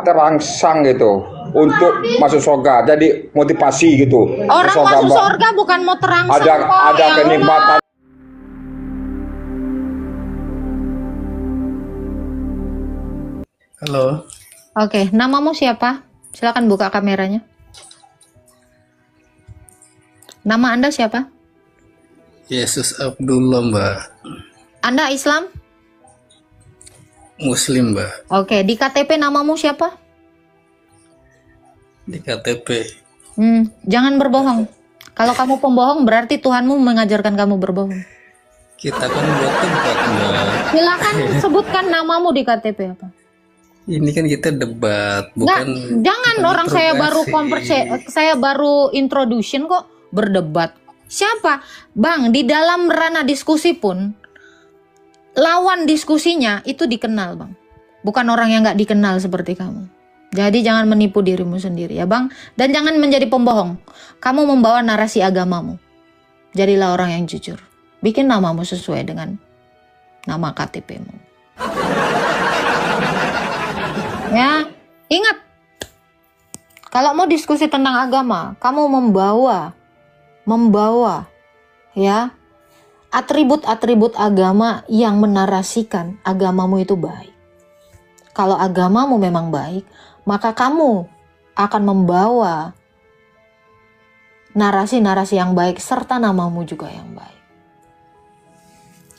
terangsang gitu untuk masuk surga. Jadi motivasi gitu. Orang masuk surga bukan mau terangsang ada kok. ada Ya kenikmatan. Halo. Oke, namamu siapa? Silakan buka kameranya. Nama Anda siapa? Yesus Abdullah, Mbak. Anda Islam? Muslim, Mbak. Oke, di KTP namamu siapa? Di KTP. Jangan berbohong. Kalau kamu pembohong berarti Tuhanmu mengajarkan kamu berbohong. Kita kan buat debat, Mbak. Silakan sebutkan namamu di KTP apa? Ini kan kita debat, bukan. Jangan orang saya baru introduction kok berdebat. Siapa? Bang, di dalam ranah diskusi pun lawan diskusinya itu dikenal, Bang. Bukan orang yang nggak dikenal seperti kamu. Jadi jangan menipu dirimu sendiri ya, Bang. Dan jangan menjadi pembohong. Kamu membawa narasi agamamu. Jadilah orang yang jujur. Bikin namamu sesuai dengan nama KTP-mu. Ya, ingat. Kalau mau diskusi tentang agama, kamu membawa ya atribut-atribut agama yang menarasikan agamamu itu baik. Kalau agamamu memang baik, maka kamu akan membawa narasi-narasi yang baik serta namamu juga yang baik.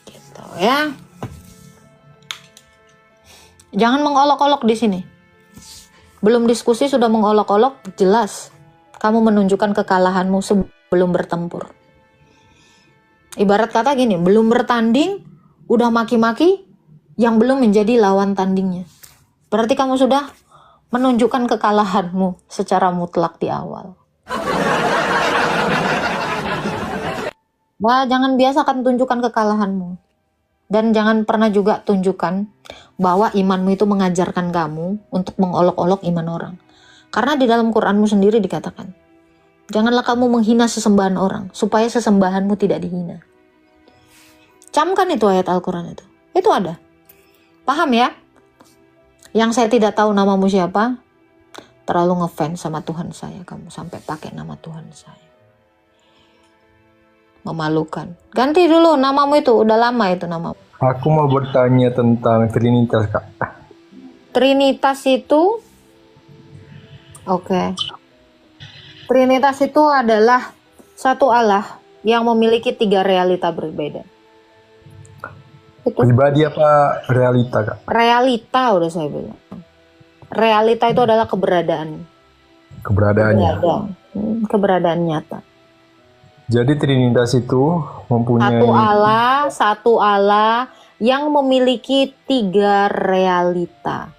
Gitu ya. Jangan mengolok-olok di sini. Belum diskusi sudah mengolok-olok, jelas kamu menunjukkan kekalahanmu sebelum bertempur. Ibarat kata gini, belum bertanding udah maki-maki yang belum menjadi lawan tandingnya. Berarti kamu sudah menunjukkan kekalahanmu secara mutlak di awal. Nah, jangan biasakan tunjukkan kekalahanmu. Dan jangan pernah juga tunjukkan bahwa imanmu itu mengajarkan kamu untuk mengolok-olok iman orang. Karena di dalam Quranmu sendiri dikatakan, janganlah kamu menghina sesembahan orang, supaya sesembahanmu tidak dihina. Camkan itu ayat Al-Quran itu. Itu ada. Paham ya? Yang saya tidak tahu namamu siapa, terlalu ngefans sama Tuhan saya. Kamu sampai pakai nama Tuhan saya. Memalukan. Ganti dulu namamu itu, udah lama itu namamu. Aku mau bertanya tentang Trinitas, Kak. Trinitas itu, oke. Trinitas itu adalah satu Allah yang memiliki 3 realita berbeda. Itu. Pribadi apa realita, Kak? Realita udah saya bilang. Realita itu adalah keberadaan. Keberadaannya. Keberadaan nyata. Jadi Trinitas itu mempunyai satu Allah yang memiliki 3 realita.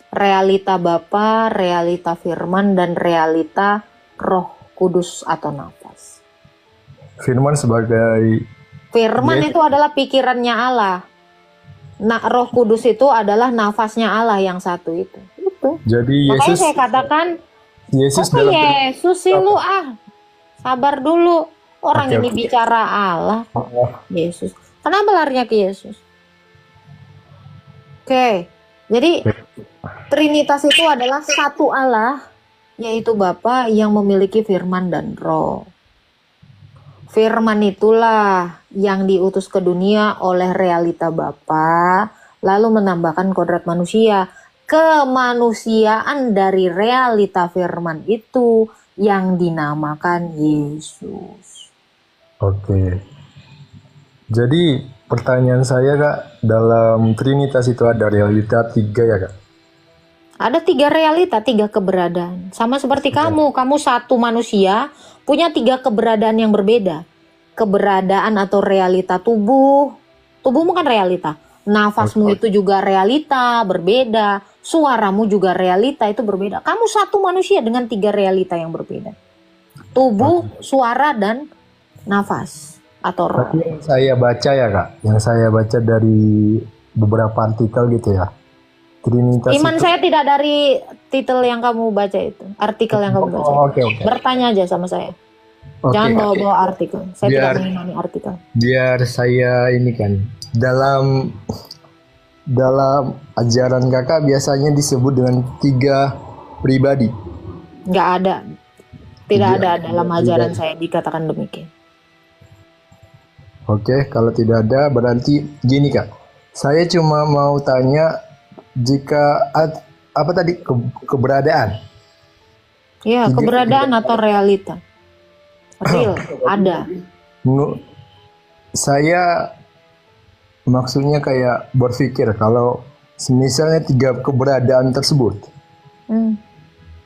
Realita Bapa, realita Firman, dan realita Roh Kudus atau nafas. Firman sebagai Firman itu adalah pikirannya Allah. Nah, Roh Kudus itu adalah nafasnya Allah yang satu itu. Itu. Jadi Makanya Yesus. saya katakan, Yesus kok dalam Yesus sih lu sabar dulu. Orang Oke, ini bicara Allah. Yesus. Kenapa larinya ke Yesus? Oke. Jadi Trinitas itu adalah satu Allah, yaitu Bapa yang memiliki firman dan roh. Firman itulah yang diutus ke dunia oleh realita Bapa, lalu menambahkan kodrat manusia. Kemanusiaan dari realita firman itu yang dinamakan Yesus. Oke. Jadi pertanyaan saya, Kak, dalam Trinitas itu ada realita 3 ya, Kak? Ada 3 realita, 3 keberadaan. Sama seperti kamu satu manusia punya 3 keberadaan yang berbeda. Keberadaan atau realita tubuh. Tubuhmu kan realita. Nafasmu itu juga realita, berbeda. Suaramu juga realita, itu berbeda. Kamu satu manusia dengan 3 realita yang berbeda. Tubuh, suara, dan nafas atau roh. Tapi yang saya baca ya, Kak, yang saya baca dari beberapa artikel gitu ya, Trinitas Iman itu... saya tidak dari titel yang kamu baca itu, artikel yang kamu baca. Oke. Bertanya aja sama saya. Oke. Jangan bawa-bawa artikel. Saya tidak mengimani artikel. Biar saya ini kan, dalam dalam ajaran kakak biasanya disebut dengan 3 pribadi. Nggak ada. Tidak Iya, ada dalam ajaran pribadi. saya dikatakan demikian. Oke, kalau tidak ada berarti gini kak. Saya cuma mau tanya jika apa tadi keberadaan. Ya, Tiga- keberadaan atau realita. Real, ada. Menurut saya maksudnya kayak berpikir kalau misalnya 3 keberadaan tersebut, Hmm.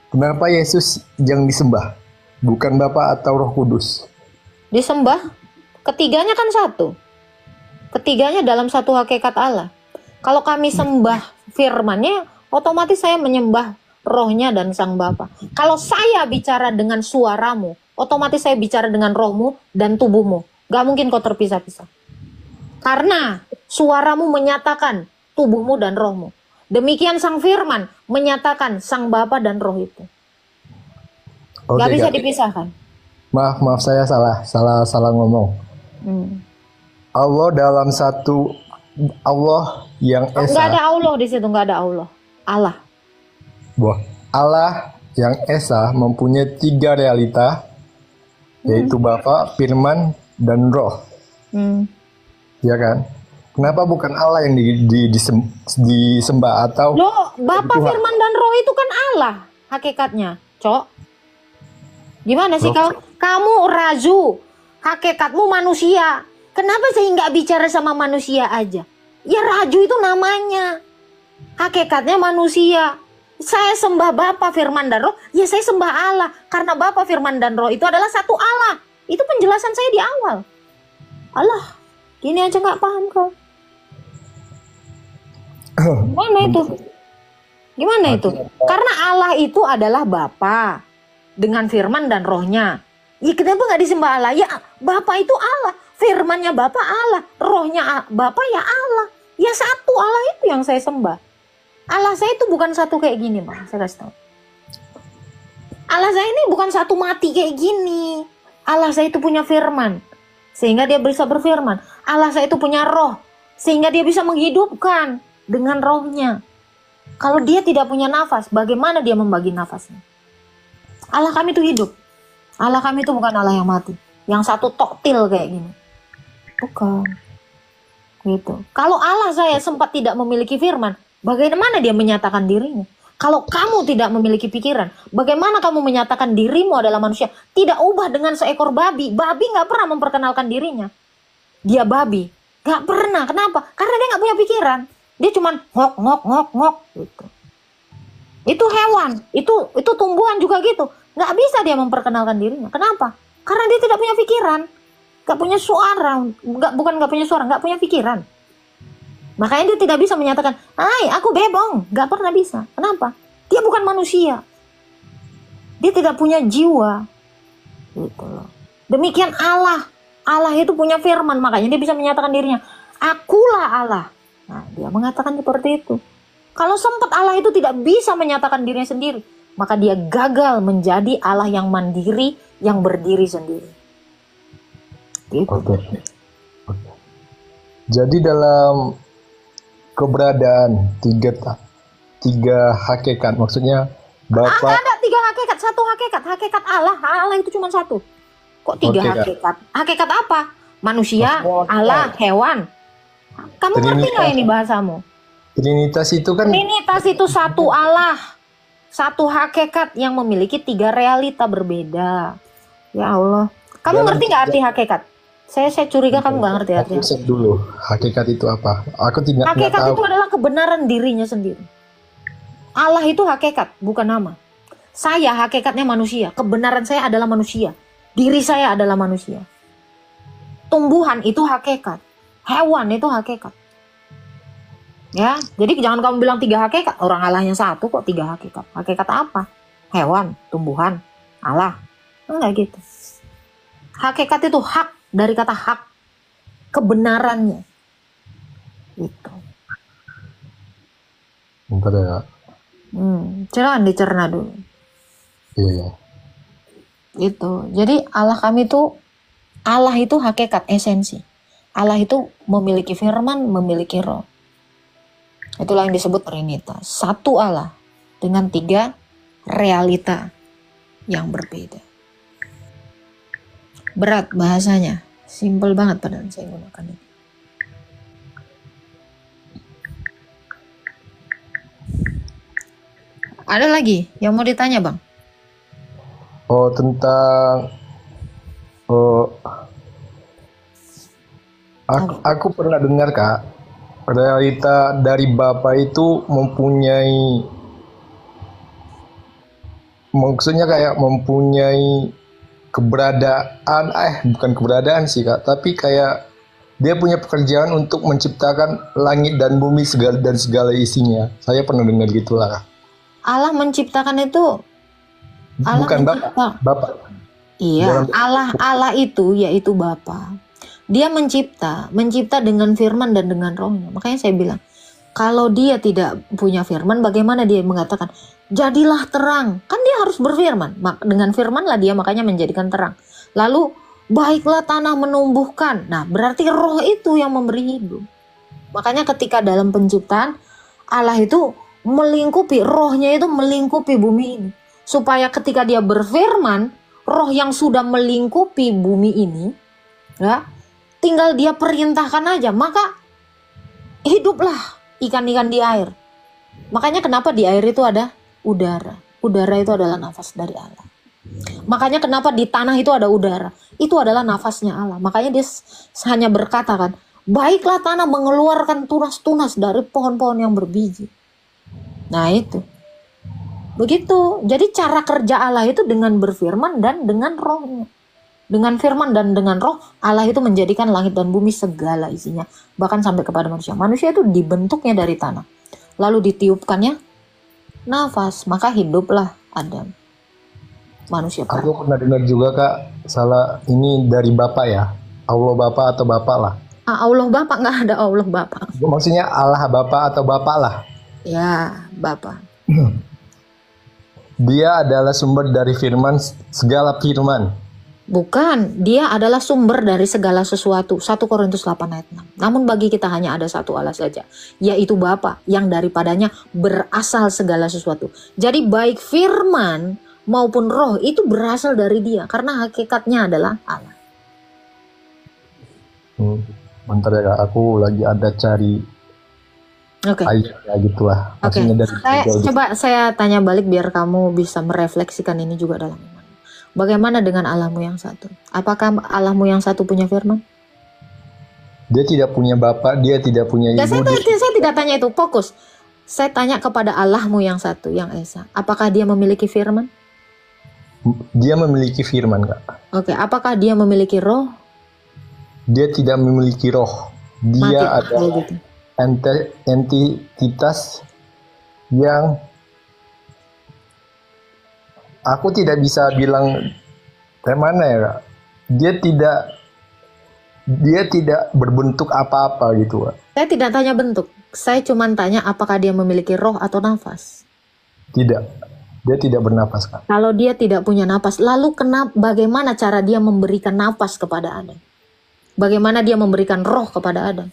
kenapa Yesus yang disembah? Bukan Bapa atau Roh Kudus? Disembah, ketiganya kan satu. Ketiganya dalam satu hakikat Allah. Kalau kami sembah firman-Nya, otomatis saya menyembah rohnya dan sang Bapa. Kalau saya bicara dengan suaramu, otomatis saya bicara dengan rohmu dan tubuhmu. Gak mungkin kau terpisah-pisah. Karena suaramu menyatakan tubuhmu dan rohmu. Demikian sang firman menyatakan sang Bapa dan roh itu. Oke, Gak bisa Kak. dipisahkan. Maaf saya salah ngomong. Hmm. Allah dalam satu Allah yang Nggak esa. ada Allah di situ, nggak ada Allah. Allah. Wah, Allah yang esa mempunyai 3 realita, yaitu Bapa, Firman, dan Roh, Hmm. ya kan? Kenapa bukan Allah yang disembah atau Loh, Bapa, Tuhan? Firman, dan Roh itu kan Allah hakikatnya, Cok. Gimana sih Loh. kamu razu, hakikatmu manusia. Kenapa saya nggak bicara sama manusia aja? Ya raju itu namanya. Hakikatnya manusia. Saya sembah Bapa, Firman, dan Roh, ya saya sembah Allah. Karena Bapa, Firman, dan Roh itu adalah satu Allah. Itu penjelasan saya di awal. Allah, gini aja nggak paham kau. Gimana itu? Gimana itu? Karena Allah itu adalah Bapa dengan firman dan rohnya. Ya kenapa nggak disembah Allah? Ya Bapa itu Allah, firmannya Bapa Allah, rohnya Bapa ya Allah. Ya satu Allah itu yang saya sembah. Allah saya itu bukan satu kayak gini, Bang. Saya kasih tahu. Allah saya ini bukan satu mati kayak gini. Allah saya itu punya firman, sehingga dia bisa berfirman. Allah saya itu punya roh, sehingga dia bisa menghidupkan dengan rohnya. Kalau dia tidak punya nafas, bagaimana dia membagi nafasnya? Allah kami itu hidup. Allah kami itu bukan Allah yang mati, yang satu toktil kayak gini. Bukan. Gitu. Kalau Allah saya sempat tidak memiliki firman, bagaimana dia menyatakan dirinya? Kalau kamu tidak memiliki pikiran, bagaimana kamu menyatakan dirimu adalah manusia? Tidak ubah dengan seekor babi. Babi nggak pernah memperkenalkan dirinya. Dia babi. Nggak pernah. Kenapa? Karena dia nggak punya pikiran. Dia cuman ngok ngok ngok ngok gitu. Itu hewan. Itu tumbuhan juga gitu. Nggak bisa dia memperkenalkan dirinya. Kenapa? Karena dia tidak punya pikiran. Nggak punya suara. Bukan nggak punya suara, nggak punya pikiran. Makanya dia tidak bisa menyatakan, "Hai, aku bebong." Gak pernah bisa. Kenapa? Dia bukan manusia. Dia tidak punya jiwa. Gitu loh. Demikian Allah. Allah itu punya firman. Makanya dia bisa menyatakan dirinya, "Akulah Allah." Nah, dia mengatakan seperti itu. Kalau sempat Allah itu tidak bisa menyatakan dirinya sendiri, maka dia gagal menjadi Allah yang mandiri, yang berdiri sendiri. Gitu. Oke. Jadi dalam keberadaan tiga hakikat, maksudnya Bapa, Ada 3 hakikat, 1 hakikat, hakikat Allah. Allah itu cuma 1. Kok 3 Oke, Kak. hakikat? Hakikat apa? Manusia, Oh, Allah, hewan. Kamu ngerti nggak ini bahasamu? Trinitas itu kan Trinitas itu 1 Allah, 1 hakikat yang memiliki 3 realita berbeda. Ya Allah, kamu Dalam ngerti nggak arti hakikat? Saya curiga kamu nggak ngerti arti aku hakikat. cek dulu hakikat itu apa. Aku tidak Hakikat tahu. itu adalah kebenaran dirinya sendiri. Allah itu hakikat, bukan nama. Saya hakikatnya manusia. Kebenaran saya adalah manusia. Diri saya adalah manusia. Tumbuhan itu hakikat. Hewan itu hakikat. Ya, jadi jangan kamu bilang 3 hakikat. Orang Allahnya 1 kok 3 hakikat. Hakikat apa? Hewan, tumbuhan, Allah. Enggak gitu. Hakikat itu hak, dari kata hak. Kebenarannya. Itu. Bentar ya. Silakan dicerna dulu. Iya. Itu. Jadi Allah itu hakikat, esensi. Allah itu memiliki firman, memiliki roh. Itulah yang disebut Trinitas. Satu Allah dengan 3 realita yang berbeda. Berat bahasanya, simple banget padahal saya gunakan ini. Ada lagi yang mau ditanya, Bang? Oh, tentang oh, aku pernah dengar Kak, realita dari Bapak itu mempunyai, maksudnya kayak mempunyai keberadaan, bukan keberadaan sih Kak, tapi kayak dia punya pekerjaan untuk menciptakan langit dan bumi dan segala isinya. Saya pernah dengar gitulah Kak. Allah menciptakan itu, Allah Bukan mencipta. Bapak. Iya, Dalam- Allah itu yaitu Bapa. Dia mencipta dengan firman dan dengan rohnya. Makanya saya bilang, kalau dia tidak punya firman, bagaimana dia mengatakan, jadilah terang? Kan dia harus berfirman. Dengan firman lah dia makanya menjadikan terang. Lalu, baiklah tanah menumbuhkan. Nah, berarti roh itu yang memberi hidup. Makanya ketika dalam penciptaan, Allah itu melingkupi, rohnya itu melingkupi bumi ini. Supaya ketika dia berfirman, roh yang sudah melingkupi bumi ini, ya, tinggal dia perintahkan aja, maka hiduplah ikan-ikan di air. Makanya kenapa di air itu ada udara. Udara itu adalah nafas dari Allah. Makanya kenapa di tanah itu ada udara. Itu adalah nafasnya Allah. Makanya dia hanya berkata kan, baiklah tanah mengeluarkan tunas-tunas dari pohon-pohon yang berbiji. Nah itu. Begitu. Jadi cara kerja Allah itu dengan berfirman dan dengan rohnya. Dengan firman dan dengan roh, Allah itu menjadikan langit dan bumi segala isinya. Bahkan sampai kepada manusia. Manusia itu dibentuknya dari tanah. Lalu ditiupkannya nafas. Maka hiduplah Adam. Manusia. Aku pernah dengar juga Kak, salah ini dari Bapak ya. Allah Bapak atau Bapak lah. Allah Bapak, nggak ada Allah Bapak. Maksudnya Allah Bapak atau Bapak lah. Ya, Bapak. Dia adalah sumber dari firman, segala firman. Bukan, dia adalah sumber dari segala sesuatu. 1 Korintus 8 ayat 6. Namun bagi kita hanya ada satu Allah saja, yaitu Bapa, yang daripadanya berasal segala sesuatu. Jadi baik firman maupun roh itu berasal dari dia, karena hakikatnya adalah Allah. Bentar ya Kak, aku lagi ada cari Oke. ayatnya gitulah. Oke. Maksudnya dari Coba saya tanya balik biar kamu bisa merefleksikan ini juga dalam iman. Bagaimana dengan Allahmu yang satu? Apakah Allahmu yang satu punya firman? Dia tidak punya bapak, dia tidak punya ibu. Saya tidak tanya itu, fokus. Saya tanya kepada Allahmu yang satu, yang Esa. Apakah dia memiliki firman? Dia memiliki firman Kak. Oke, apakah dia memiliki roh? Dia tidak memiliki roh. Mati, Dia kalau adalah gitu. entitas yang aku tidak bisa bilang kayak mana ya Kak. Dia tidak berbentuk apa-apa gitu Kak. Saya tidak tanya bentuk. Saya cuma tanya apakah dia memiliki roh atau nafas. Tidak. Dia tidak bernafas Kak. Kalau dia tidak punya nafas, lalu bagaimana cara dia memberikan nafas kepada Adam? Bagaimana dia memberikan roh kepada Adam?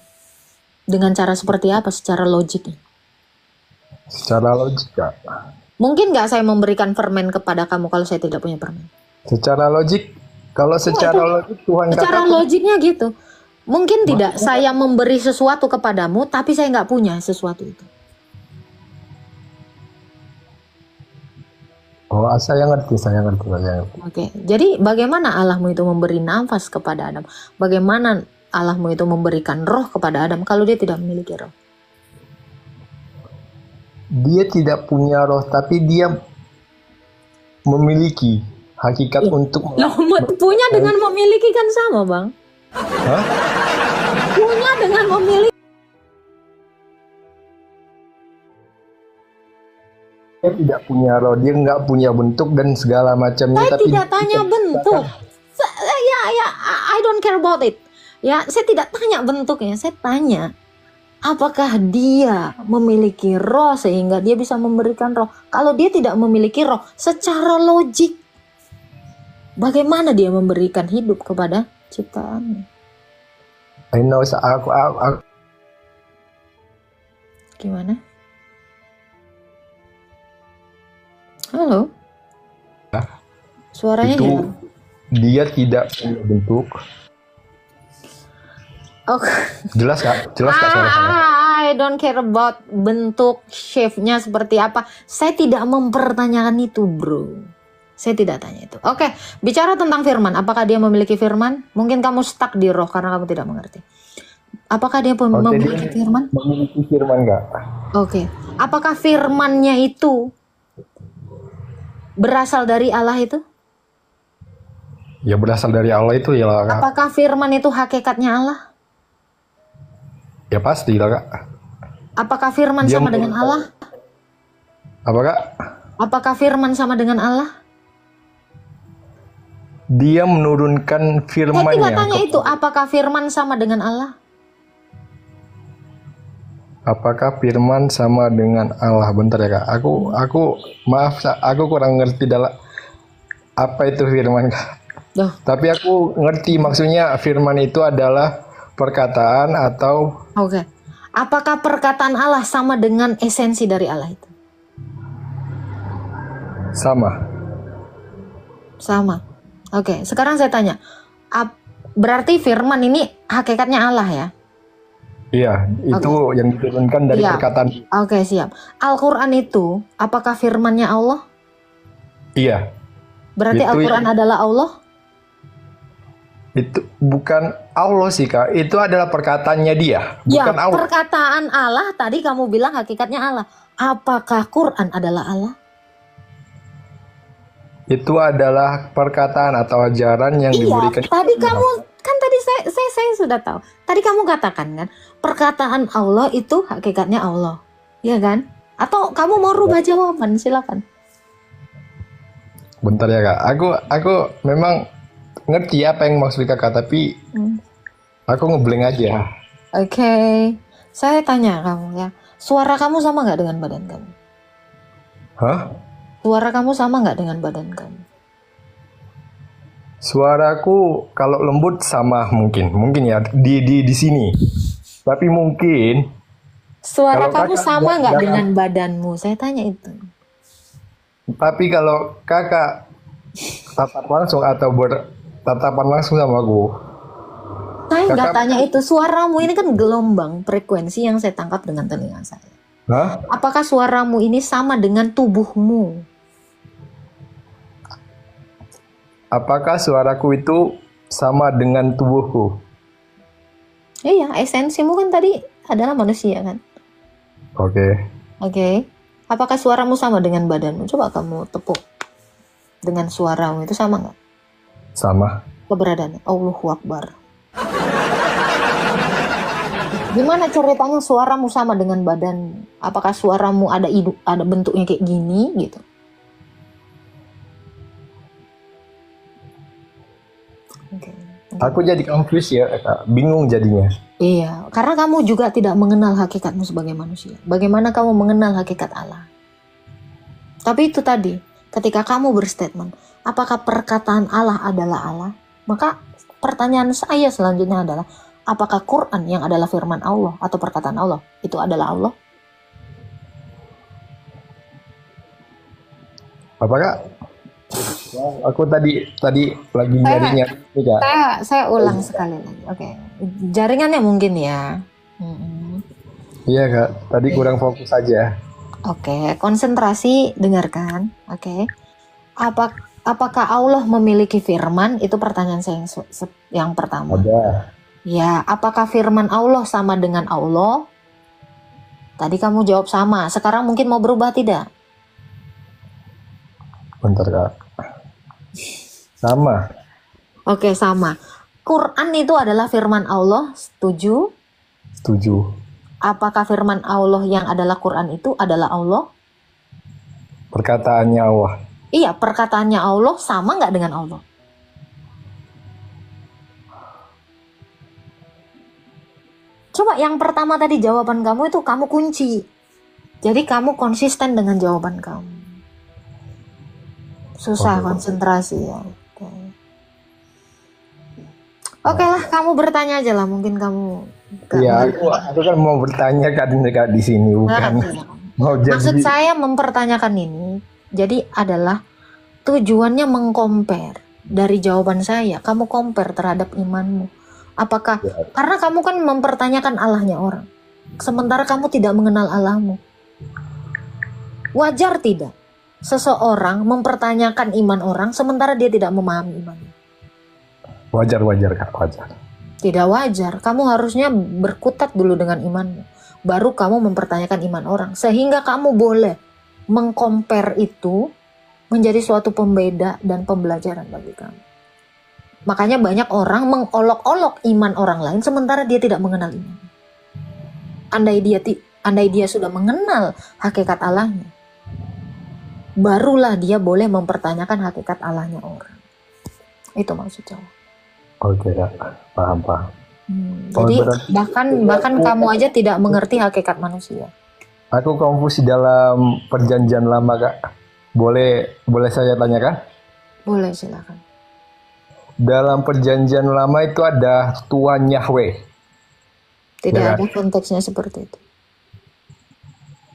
Dengan cara seperti apa secara logiknya? Secara logik Kak. Mungkin nggak saya memberikan permen kepada kamu kalau saya tidak punya permen? Secara logik, kalau secara logik Tuhan Secara katakan, logiknya gitu. Mungkin tidak saya memberi sesuatu kepadamu, tapi saya nggak punya sesuatu itu. oh saya ngerti. Oke, jadi bagaimana Allahmu itu memberi nafas kepada Adam? Bagaimana Allahmu itu memberikan roh kepada Adam kalau dia tidak memiliki roh? Dia tidak punya roh, tapi dia memiliki hakikat untuk Punya dengan memiliki kan sama, Bang. Hah? Punya dengan memiliki. Dia tidak punya roh, dia nggak punya bentuk dan segala macamnya. Saya Tapi tidak tanya bentuk. Ya, I don't care about it. Ya, saya tidak tanya bentuknya. Saya tanya, apakah dia memiliki roh sehingga dia bisa memberikan roh? Kalau dia tidak memiliki roh, secara logik, bagaimana dia memberikan hidup kepada ciptaannya? I know, aku Oke. Gimana? Halo? Suaranya Itu hilang. dia tidak punya bentuk. Oh. Jelas Kak? Jelas Kak suara saya? I don't care about bentuk shape-nya seperti apa. Saya tidak mempertanyakan itu, bro. Saya tidak tanya itu. Oke, bicara tentang firman. Apakah dia memiliki firman? Mungkin kamu stuck di roh karena kamu tidak mengerti. Apakah dia memiliki firman? Memiliki firman Kak? Oke. Apakah firmannya itu berasal dari Allah itu? Ya berasal dari Allah itu ya lah Kak. Apakah firman itu hakikatnya Allah? Ya pasti lah Kak. Apakah firman Dia sama dengan Allah? Apa Kak? Apakah firman sama dengan Allah? Dia menurunkan Saya firman-Nya. tidak tanya itu. Apakah firman sama dengan Allah? Apakah firman sama dengan Allah? Bentar ya Kak. Aku maaf aku kurang ngerti dalam apa itu firman Kak. Duh. Tapi aku ngerti maksudnya firman itu adalah perkataan atau Oke. Apakah perkataan Allah sama dengan esensi dari Allah itu? sama. Sama. Oke, sekarang saya tanya. Berarti firman ini hakikatnya Allah ya? Iya, itu yang diturunkan dari Iya. perkataan. Oke, siap. Al-Quran itu, apakah firmannya Allah? Iya, Berarti Itu Al-Quran adalah Allah? itu bukan Allah sih Kak. Itu adalah perkataannya dia, Ya, bukan Allah. perkataan Allah, tadi kamu bilang hakikatnya Allah. Apakah Quran adalah Allah? Itu adalah perkataan atau ajaran yang Iya, diberikan. tadi kamu, kan tadi saya sudah tahu. Tadi kamu katakan kan, perkataan Allah itu hakikatnya Allah. Iya kan? Atau kamu mau rubah jawaban, silakan. Bentar ya Kak. Aku memang ngerti apa yang maksud Kakak, tapi aku ngeblank aja. Oke, saya tanya kamu ya, suara kamu sama nggak dengan badan kamu? Hah? Suara kamu sama nggak dengan badan kamu? Suaraku kalau lembut sama mungkin ya di sini. Tapi mungkin Suara Kalau kamu kakak sama nggak jangan- dengan badanmu? Saya tanya itu. tapi kalau Kakak tatap langsung atau bertatapan langsung sama aku. Saya nggak Kakak- tanya itu. Suaramu ini kan gelombang frekuensi yang saya tangkap dengan telinga saya. Hah? Apakah suaramu ini sama dengan tubuhmu? Apakah suaraku itu sama dengan tubuhku? Iya, esensimu kan tadi adalah manusia kan? Oke. Oke. Apakah suaramu sama dengan badanmu? Coba kamu tepuk dengan suaramu itu sama nggak? Sama. Keberadaannya. Allahu Akbar. Gimana ceritanya suaramu sama dengan badan? Apakah suaramu ada bentuknya kayak gini gitu? Oke. Aku jadi confused ya, Kak. Bingung jadinya. Iya, karena kamu juga tidak mengenal hakikatmu sebagai manusia. Bagaimana kamu mengenal hakikat Allah? Tapi itu tadi, ketika kamu berstatement, apakah perkataan Allah adalah Allah? Maka pertanyaan saya selanjutnya adalah, apakah Quran yang adalah firman Allah atau perkataan Allah itu adalah Allah? Apa Kak? Aku tadi lagi nyarinya nih, Kak. Saya ulang sekali lagi. Oke, jaringannya mungkin ya. Iya Kak, tadi kurang fokus aja. Oke, konsentrasi, dengarkan. Oke, apakah Allah memiliki firman? Itu pertanyaan saya yang pertama. Ada. Ya, apakah firman Allah sama dengan Allah? Tadi kamu jawab sama. Sekarang mungkin mau berubah tidak? Bentar Kak. Sama. Oke, sama. Quran itu adalah firman Allah, setuju? Setuju. Apakah firman Allah yang adalah Quran itu adalah Allah? Perkataannya Allah. Iya, perkataannya Allah sama nggak dengan Allah? Coba yang pertama tadi jawaban kamu itu kamu kunci. Jadi kamu konsisten dengan jawaban kamu. Susah Oke. konsentrasi ya. Oke lah, kamu bertanya aja lah. Mungkin kamu Nggak Iya, boleh. aku kan mau bertanya Kak di sini, Nah, bukan silakan. mau Maksud jadi. saya mempertanyakan ini, jadi adalah tujuannya mengcompare. Dari jawaban saya, kamu compare terhadap imanmu. Apakah Ya, karena kamu kan mempertanyakan Allahnya orang, sementara kamu tidak mengenal Allahmu. Wajar tidak seseorang mempertanyakan iman orang sementara dia tidak memahami imannya? wajar Kak, wajar. Tidak wajar. Kamu harusnya berkutat dulu dengan imanmu, baru kamu mempertanyakan iman orang, sehingga kamu boleh mengcompare itu menjadi suatu pembeda dan pembelajaran bagi kamu. Makanya banyak orang mengolok-olok iman orang lain sementara dia tidak mengenal iman. Andai dia sudah mengenal hakikat Allahnya, barulah dia boleh mempertanyakan hakikat Allahnya orang. Itu maksud saya. Oke Kak, paham. Oh, Jadi berarti bahkan kamu aja tidak mengerti hakikat manusia. aku konfusi dalam perjanjian lama Kak. Boleh saya tanyakan? Boleh, silakan. Dalam perjanjian lama itu ada Tuhan Yahweh. Tidak Ya. ada konteksnya seperti itu.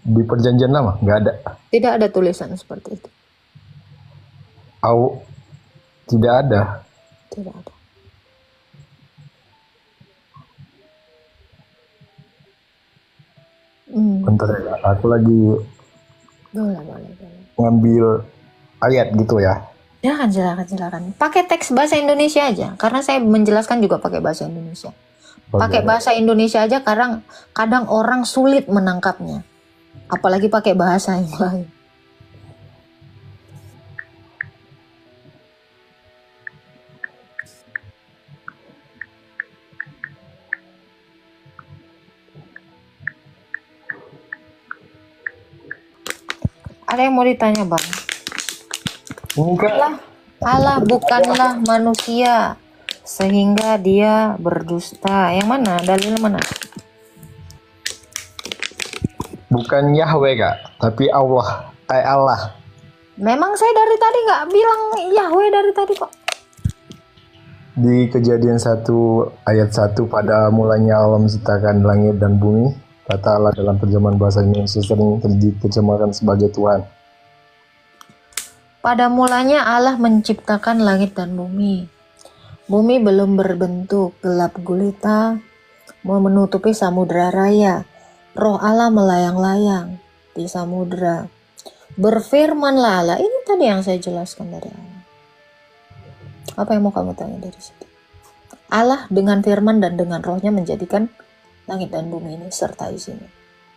Di perjanjian lama nggak ada. Tidak ada tulisan seperti itu. Tidak ada. Tidak ada. Bentar ya Kak, aku lagi Boleh. ngambil ayat gitu ya. Silakan. Pakai teks bahasa Indonesia aja, karena saya menjelaskan juga pakai bahasa Indonesia. Pakai Oke. bahasa Indonesia aja kadang orang sulit menangkapnya, apalagi pakai bahasa yang lain. Ada yang mau ditanya, Bang? Ini Kak, Allah bukanlah manusia sehingga dia berdusta. Yang mana? Dalil mana? bukan Yahweh Kak, tapi Allah. Allah. Memang saya dari tadi nggak bilang Yahweh dari tadi kok. Di Kejadian 1 ayat 1, pada mulanya Allah menciptakan langit dan bumi, kata Allah dalam terjemahan bahasa Indonesia sering diterjemahkan sebagai Tuhan. Pada mulanya Allah menciptakan langit dan bumi. Bumi belum berbentuk, gelap gulita, mau menutupi samudera raya. Roh Allah melayang-layang di samudera. Berfirmanlah Allah. Ini tadi yang saya jelaskan dari Allah. Apa yang mau kamu tanya dari situ? Allah dengan firman dan dengan rohnya menjadikan langit dan bumi ini serta isinya.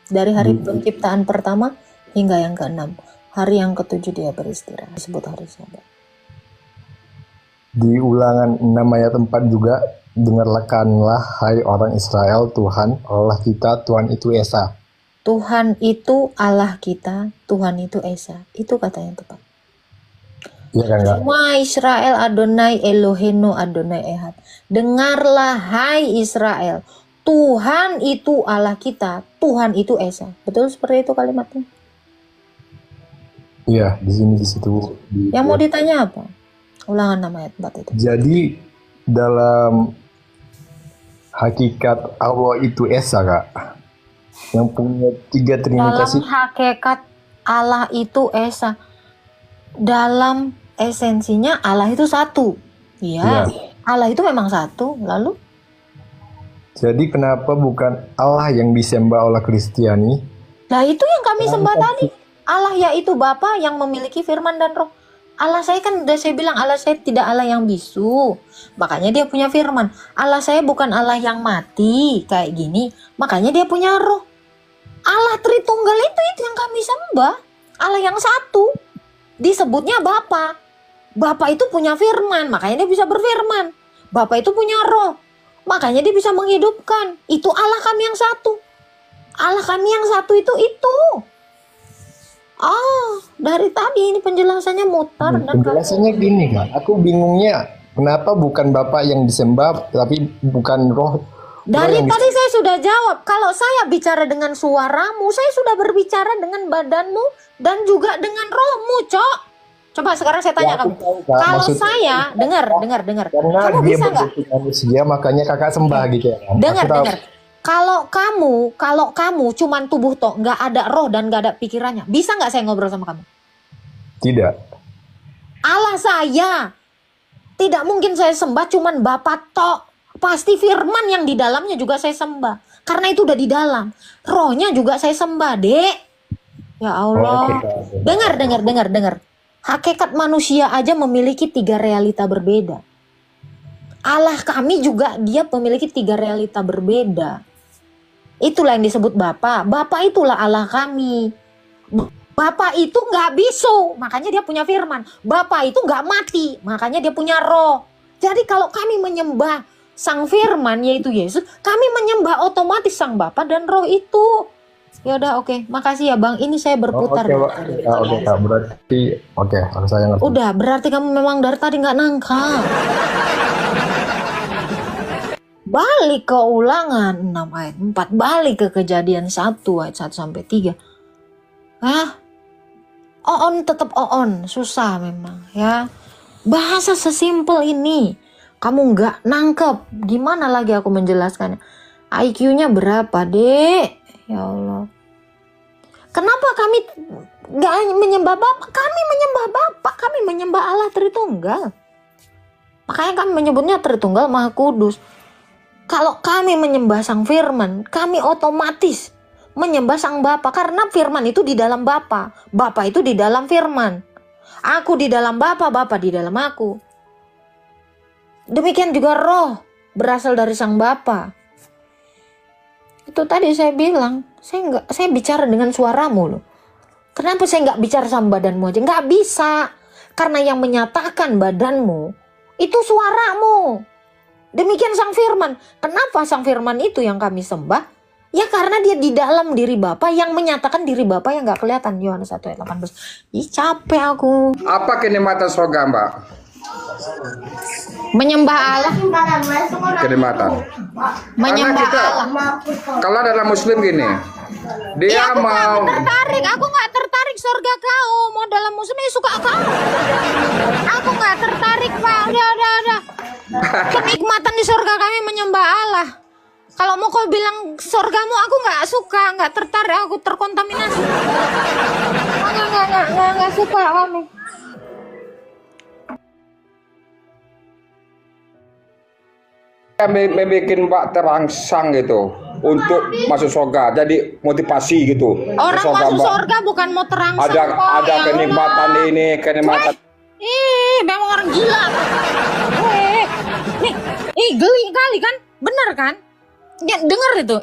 Dari hari penciptaan pertama hingga yang ke-6. Hari yang ke-7 dia beristirahat. Disebut hari Sabat. Di Ulangan 6 ayat 4 juga, dengarkanlah hai orang Israel, Tuhan Allah kita, Tuhan itu Esa. Tuhan itu Allah kita, Tuhan itu Esa. Itu kata yang tepat. Iya kan Kak? Semua Israel Adonai Eloheinu Adonai Ehad. Dengarlah hai Israel, Tuhan itu Allah kita, Tuhan itu Esa. Betul seperti itu kalimatnya? Iya, di sini di situ. Yang mau ditanya apa? Ulangan 6 ayat 4 itu. Jadi dalam hakikat Allah itu Esa Kak, yang punya 3 trinitas Dalam hakikat Allah itu Esa. Dalam esensinya Allah itu satu. Iya. Allah itu memang satu. Lalu? Jadi kenapa bukan Allah yang disembah oleh Kristiani? Nah itu yang kami sembah tadi. Allah yaitu Bapa yang memiliki firman dan roh. Allah saya kan udah saya bilang Allah saya tidak Allah yang bisu. Makanya dia punya firman. Allah saya bukan Allah yang mati kayak gini. Makanya dia punya roh. Allah Tritunggal itu yang kami sembah. Allah yang satu. Disebutnya Bapa. Bapa itu punya firman. Makanya dia bisa berfirman. Bapa itu punya roh. Makanya dia bisa menghidupkan. Itu Allah kami yang satu. Allah kami yang satu itu. Dari tadi ini penjelasannya mutar. Penjelasannya gini kan, aku bingungnya kenapa bukan Bapak yang disembah tapi bukan roh. Dari yang tadi saya sudah jawab. Kalau saya bicara dengan suaramu, saya sudah berbicara dengan badanmu dan juga dengan rohmu, Cok. Coba sekarang saya tanya kamu. Kalau saya dengar. Karena Kamu dia bisa nggak? berbentuk manusia, makanya kakak sembah gitu ya. Kan? Dengar. Kalau kamu cuman tubuh toh, nggak ada roh dan nggak ada pikirannya, bisa nggak saya ngobrol sama kamu? Tidak. Allah saya, tidak mungkin saya sembah cuman Bapak tok. Pasti firman yang di dalamnya juga saya sembah. Karena itu udah di dalam. Rohnya juga saya sembah, Dek. Ya Allah. Dengar. Hakikat manusia aja memiliki 3 realita berbeda. Allah kami juga dia memiliki 3 realita berbeda. Itulah yang disebut Bapa. Bapa itulah Allah kami. Bapa itu nggak bisu, makanya dia punya firman. Bapa itu nggak mati, makanya dia punya roh. Jadi kalau kami menyembah sang firman yaitu Yesus, kami menyembah otomatis sang Bapa dan roh itu. Ya udah, oke. Makasih ya Bang. Ini saya berputar. Oke, Pak. Oke, Kak. Berarti harus saya ngerti. Udah, berarti kamu memang dari tadi nggak nangkap. Balik ke Ulangan 6 ayat 4. Balik ke Kejadian 1 ayat 1 sampai 3. Oon tetap oon. Susah memang ya. Bahasa sesimpel ini. Kamu nggak nangkep. Gimana lagi aku menjelaskannya? IQ-nya berapa, Dek? Ya Allah. Kenapa kami nggak menyembah Bapa? Kami menyembah Bapa. Kami menyembah Allah Tritunggal. Makanya kami menyebutnya Tritunggal Maha Kudus. Kalau kami menyembah Sang Firman, kami otomatis menyembah Sang Bapa. Karena Firman itu di dalam Bapa. Bapa itu di dalam Firman. Aku di dalam Bapa, Bapa di dalam aku. Demikian juga roh berasal dari Sang Bapa. Itu tadi saya bilang, saya bicara dengan suaramu loh. Kenapa saya nggak bicara sama badanmu aja? Nggak bisa. Karena yang menyatakan badanmu itu suaramu. Demikian Sang Firman. Kenapa Sang Firman itu yang kami sembah? Ya karena dia di dalam diri Bapa yang menyatakan diri Bapa yang nggak kelihatan. Yohanes 1 ayat 18. Ih, capek aku. Apa kenikmatan surga, Mbak? Menyembah Allah. Kenikmatan. Menyembah Karena kita, Allah. kalau dalam Muslim gini, dia Aku mau nggak tertarik. Aku nggak tertarik surga kau. Mau dalam Muslim ya suka kau. Aku nggak tertarik, Pak. Udah. Kenikmatan di surga kami menyembah Allah. Kalau mau kau bilang surgamu, aku nggak suka, nggak tertarik, aku terkontaminasi. Nggak suka kami. membuat Mbak terangsang gitu untuk masuk surga. Jadi motivasi gitu. Orang masuk Mbak. surga bukan mau terangsang. Ada Pak, ada ya kenikmatan Allah. ini, kenikmatan. Memang orang gila. Nih, geli kali kan? Bener kan? Ya, denger itu.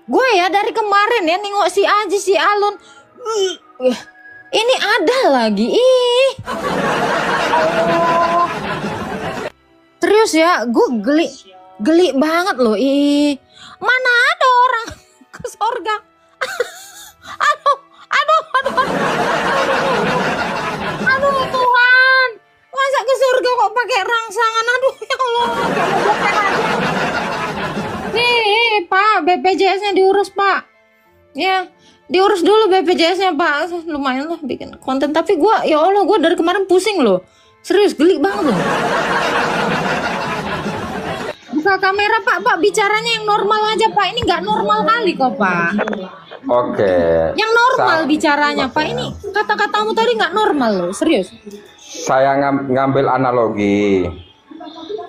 Gue ya dari kemarin ya nengok si Aji, si Alun. Ini ada lagi. Serius ya, gue geli banget loh. Mana ada orang ke surga? Aduh Tuhan, masa ke surga kok pakai rangsangan? Aduh ya Allah, kayak mau bokeh aja. Nih Pak, BPJS-nya diurus Pak. Ya, diurus dulu BPJS-nya Pak. Lumayan lah bikin konten. Tapi gue, ya Allah, gue dari kemarin pusing loh. Serius, geli banget loh. Buka kamera Pak, bicaranya yang normal aja Pak. Ini nggak normal kali kok Pak. Oke. Yang normal bicaranya Pak. Ini kata-katamu tadi nggak normal loh, serius. Saya ngambil analogi.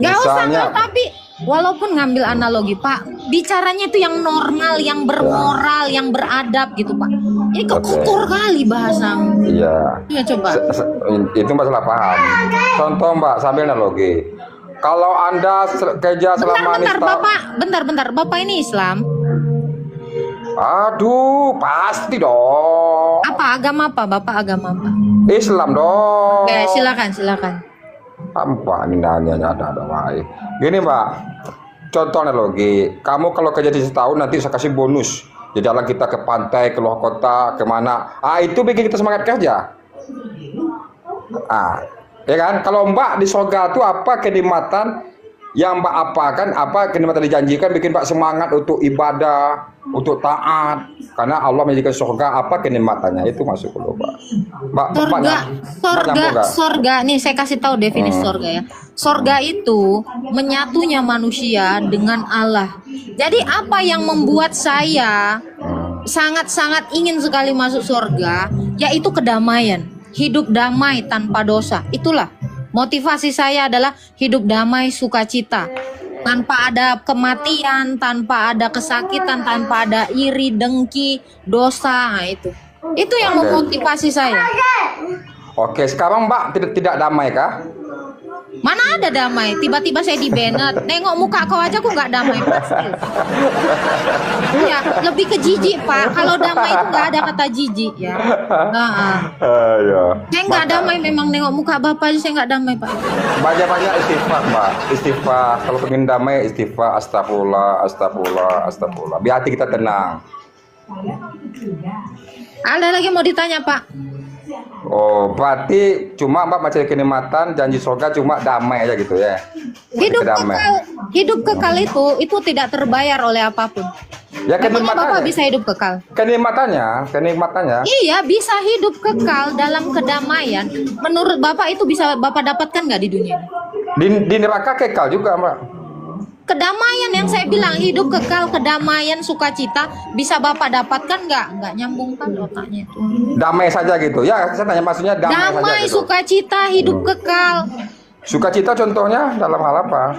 Gak usah Misalnya, nggak, tapi walaupun ngambil analogi Pak, bicaranya itu yang normal, yang bermoral, yang beradab gitu Pak. Ini kekotor kali bahasamu. iya. Ya coba. Itu masalah paham. Contoh Mbak, sambil analogi. Kalau Anda kerja selama Bentar Bapak, bentar. Bapak ini Islam? Aduh, pasti dong. Apa agama apa? Bapak agama apa? Islam dong. Oke, silakan. Apa ini nanya ada baik. Gini Mbak, contoh analogi. Kamu kalau kerja di setahun nanti saya kasih bonus. Jadi jalan kita ke pantai, ke luar kota, kemana. Itu bikin kita semangat kerja. Ya kan? Kalau Mbak di surga itu apa kenikmatan yang Mbak apakan, apa kenikmatan dijanjikan bikin Mbak semangat untuk ibadah, untuk taat, karena Allah menjadikan surga, apa kenikmatannya itu masuk dulu Mbak. Sorga nih saya kasih tahu definisi sorga ya. Sorga itu menyatunya manusia dengan Allah. Jadi apa yang membuat saya sangat-sangat ingin sekali masuk sorga, yaitu kedamaian, hidup damai tanpa dosa. Itulah motivasi saya, adalah hidup damai, sukacita, tanpa ada kematian, tanpa ada kesakitan, tanpa ada iri, dengki, dosa. Nah, itu yang memotivasi saya. Oke, sekarang Mbak tidak damai kah? Mana ada damai? Tiba-tiba saya di-banned. Nengok muka kau aja aku nggak damai pasti. Ya, lebih ke jijik Pak. Kalau damai itu nggak ada kata jijik ya. Ya. Saya nggak damai, memang nengok muka Bapak aja saya nggak damai Pak. Banyak-banyak istighfar Mbak. Istighfar, kalau pengen damai istighfar, astagfirullah, astagfirullah, astagfirullah. Biar hati kita tenang. Ada lagi mau ditanya Pak? Oh, berarti cuma Mbak mencari kenikmatan, janji surga cuma damai aja gitu ya. Hidup kekal itu tidak terbayar oleh apapun. Ya Memangnya Bapak kenikmatannya. bisa hidup kekal? Kenikmatannya. Iya, bisa hidup kekal dalam kedamaian. Menurut Bapak itu bisa Bapak dapatkan nggak di dunia? Di neraka kekal juga Mbak. Kedamaian yang saya bilang, hidup kekal, kedamaian, sukacita, bisa Bapak dapatkan nggak? Nggak nyambung kan otaknya itu. Damai saja gitu. Ya, saya tanya maksudnya damai saja Damai, gitu. sukacita, hidup kekal. Sukacita contohnya dalam hal apa?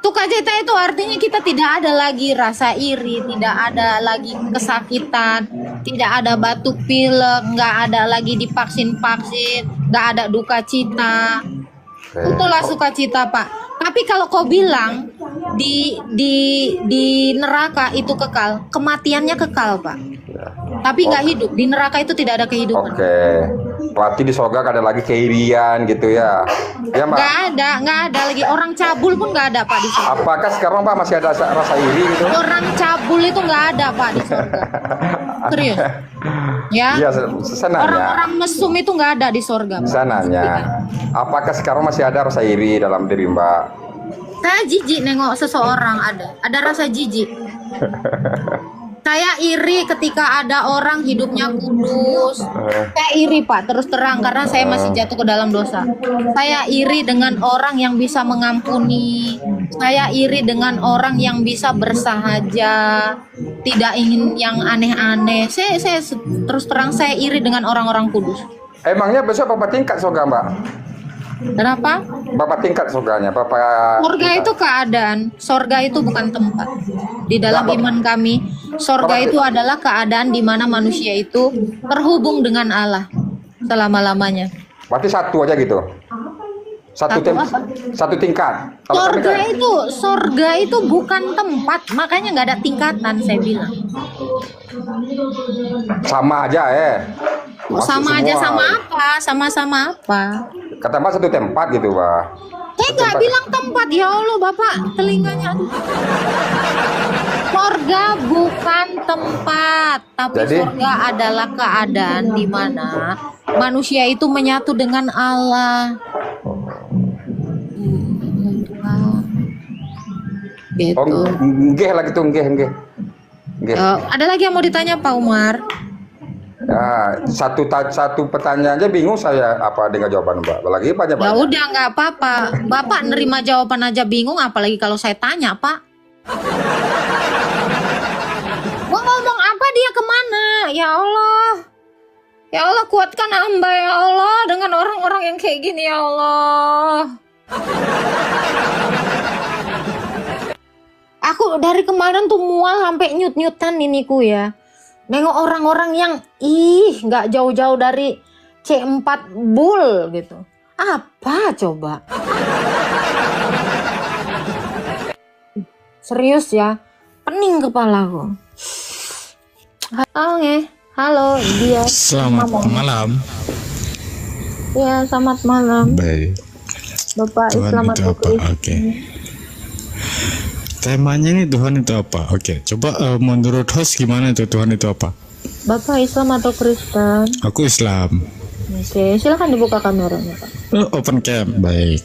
Sukacita itu artinya kita tidak ada lagi rasa iri, tidak ada lagi kesakitan, tidak ada batuk pilek, nggak ada lagi divaksin-vaksin, nggak ada duka cita. Itulah sukacita Pak. Tapi kalau kau bilang di neraka itu kekal, kematiannya kekal Pak. Tapi nggak hidup. Di neraka itu tidak ada kehidupan. Oke. Berarti di surga ada lagi keirian gitu ya. Ya Mbak. Nggak ada lagi. Orang cabul pun nggak ada Pak di surga. Apakah sekarang Mbak masih ada rasa iri gitu? Orang cabul itu nggak ada Pak di surga. Serius? Ya. Iya, saya nanya. Orang-orang mesum itu nggak ada di surga Pak. Saya nanya. Apakah sekarang masih ada rasa iri dalam diri Mbak? Saya jijik nengok seseorang ada rasa jijik. Saya iri ketika ada orang hidupnya kudus. Saya iri Pak, terus terang, karena saya masih jatuh ke dalam dosa. Saya iri dengan orang yang bisa mengampuni. Saya iri dengan orang yang bisa bersahaja, tidak ingin yang aneh-aneh. Saya terus terang, saya iri dengan orang-orang kudus. Emangnya besok Bapak tingkat surga Mbak? Kenapa? Bapak tingkat surganya, Bapak. Surga itu keadaan, surga itu bukan tempat. Di dalam iman kami, surga itu adalah keadaan di mana manusia itu terhubung dengan Allah selama-lamanya. Berarti satu aja gitu. Satu tingkat. Kalau kami kan- Surga itu bukan tempat, makanya nggak ada tingkatan saya bilang. sama aja Masuk Sama aja, semua. sama apa? Sama-sama apa? Kata Mbak satu tempat gitu Mbak. Saya nggak bilang tempat, ya Allah Bapak, telinganya aduh. Surga bukan tempat, tapi Jadi? surga adalah keadaan di mana manusia itu menyatu dengan Allah. Gitu. Oh, nggih lagi tuh, nggih. Nggih. Ada lagi yang mau ditanya Pak Umar? Ya, satu pertanyaan aja bingung saya apa dengan jawaban Mbak. Lagi banyak Ya udah nggak apa-apa. Bapak nerima jawaban aja bingung, apalagi kalau saya tanya Pak. Gua ngomong apa dia kemana? Ya Allah. Ya Allah, kuatkan hamba ya Allah dengan orang-orang yang kayak gini ya Allah. Aku dari kemarin tuh mual sampai nyut-nyutan iniku ya. Nengok orang-orang yang nggak jauh-jauh dari C4 Bull gitu. Apa coba? Serius ya, pening kepalaku. Halo dia. Selamat malam. Ya, selamat malam. Baik. Bapak Tuhan Islam itu atau apa? Kristen? Oke. Temanya ini Tuhan itu apa? Oke. Coba menurut host gimana itu Tuhan itu apa? Bapak Islam atau Kristen? Aku Islam. Oke, silakan dibuka kameranya Pak. Open cam. Baik.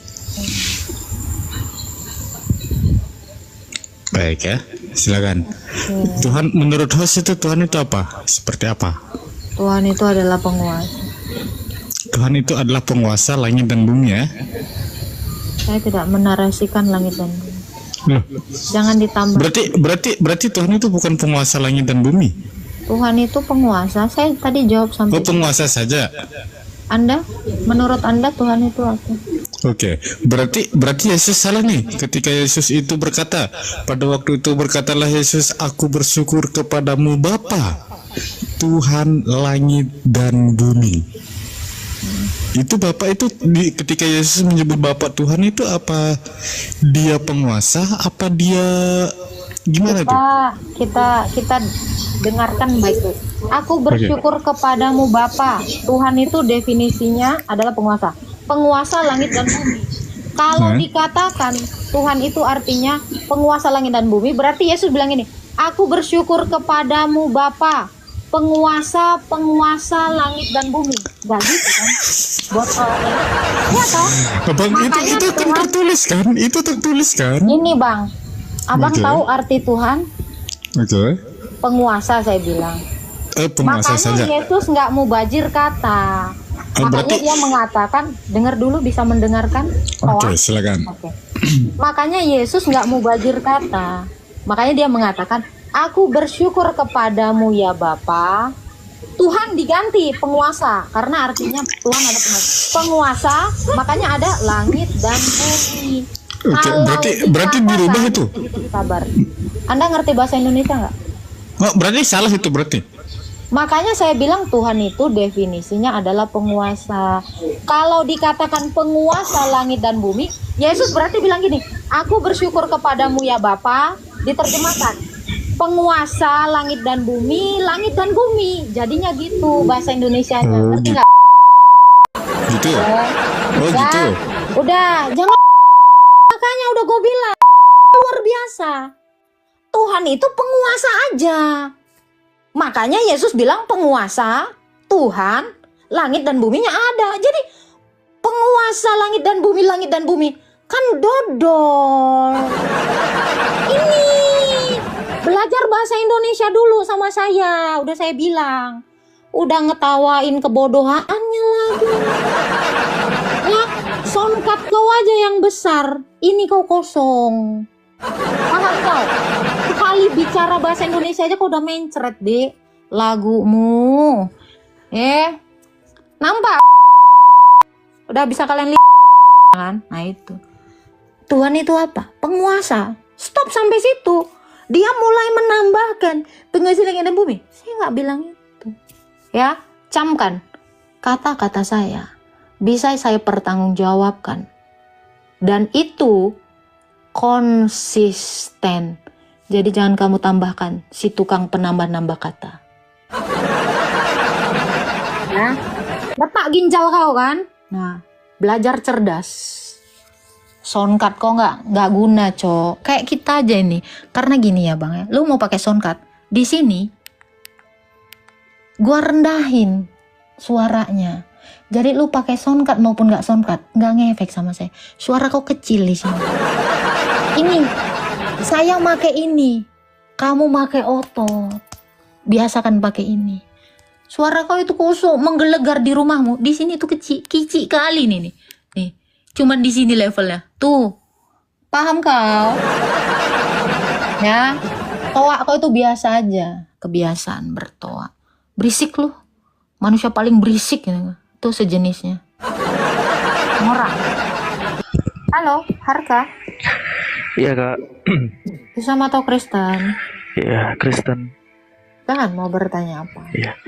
Baik ya, silakan. Tuhan, menurut host itu Tuhan itu apa? Seperti apa? Tuhan itu adalah penguasa. Tuhan itu adalah penguasa langit dan bumi ya. Saya tidak menarasikan langit dan bumi. Loh, Jangan ditambah. berarti Tuhan itu bukan penguasa langit dan bumi. Tuhan itu penguasa. Saya tadi jawab Oh, sampai. penguasa saja. Anda, menurut Anda Tuhan itu apa? Oke, berarti Yesus salah nih ketika Yesus itu berkata, pada waktu itu berkatalah Yesus, aku bersyukur kepadamu Bapa, Tuhan langit dan bumi. Itu Bapak itu ketika Yesus menyebut Bapak Tuhan itu apa dia penguasa, apa dia gimana tuh? Kita dengarkan baik-baik. Aku bersyukur kepadamu Bapa. Tuhan itu definisinya adalah penguasa. Penguasa langit dan bumi. Kalau dikatakan Tuhan itu artinya penguasa langit dan bumi, berarti Yesus bilang ini, aku bersyukur kepadamu Bapa, penguasa langit dan bumi. Gak gitu kan? Buat orang ya toh? Abang, itu kan Tuhan, tertulis kan? Itu tertulis kan? ini Bang, Abang Oke. tahu arti Tuhan? Oke. Penguasa saya bilang. Penguasa Makanya saja. Yesus nggak mubazir kata. Makanya berarti- dia mengatakan, dengar dulu, bisa mendengarkan? Oke, Toa? silakan. Oke. Makanya Yesus nggak mubazir kata. Makanya dia mengatakan, aku bersyukur kepadamu ya Bapa. Tuhan diganti penguasa karena artinya Tuhan ada penguasa, makanya ada langit dan bumi. Oke, Kalau berarti dirubah dikatakan- itu. Sabar. Anda ngerti bahasa Indonesia nggak? Oh, berarti salah itu berarti. Makanya saya bilang Tuhan itu definisinya adalah penguasa. Kalau dikatakan penguasa langit dan bumi, Yesus berarti bilang gini, aku bersyukur kepadamu ya Bapa, diterjemahkan penguasa langit dan bumi, jadinya gitu bahasa Indonesianya. Oh, Ngerti gitu. nggak? Gitu. Oh, Ya, gitu. udah, jangan. Makanya udah gue bilang luar biasa. Tuhan itu penguasa aja. Makanya Yesus bilang penguasa, Tuhan, langit dan buminya ada. Jadi penguasa langit dan bumi kan dodol. Ini belajar bahasa Indonesia dulu sama saya. Udah saya bilang. Udah ngetawain kebodohannya lagi. Ya, soundcard kau aja yang besar. Ini kau kosong. Paham kau? Sekali bicara bahasa Indonesia aja kau udah mencret deh lagumu. Nampak? Udah bisa kalian lihat kan? Nah itu. Tuhan itu apa? Penguasa. Stop sampai situ. Dia mulai menambahkan penguasa langit dan bumi. Saya nggak bilang itu. Ya, camkan kata-kata saya. Bisa saya pertanggungjawabkan. Dan itu konsisten. Jadi jangan kamu tambahkan si tukang penambah-nambah kata. Ya, letak ginjal kau kan? Nah, belajar cerdas. Soundcard kok nggak guna, Cok. Kayak kita aja ini. Karena gini ya, Bang ya. Lu mau pakai soundcard di sini, gua rendahin suaranya. Jadi lu pakai soundcard maupun nggak soundcard, nggak ngefek sama saya. Suara kau kecil di sini. Ini saya make ini, kamu make otot. Biasakan pakai ini. Suara kau itu kusuk menggelegar di rumahmu. Di sini tuh kicik kali nih. Nih, cuman di sini levelnya. Tuh, paham kau? Ya, toa kau itu biasa aja. Kebiasaan bertoa. Berisik lu. Manusia paling berisik gitu. Itu sejenisnya. Norak. Halo, Harka. Iya kak, Islam atau Kristen? iya Kristen. Jangan mau bertanya apa. Iya,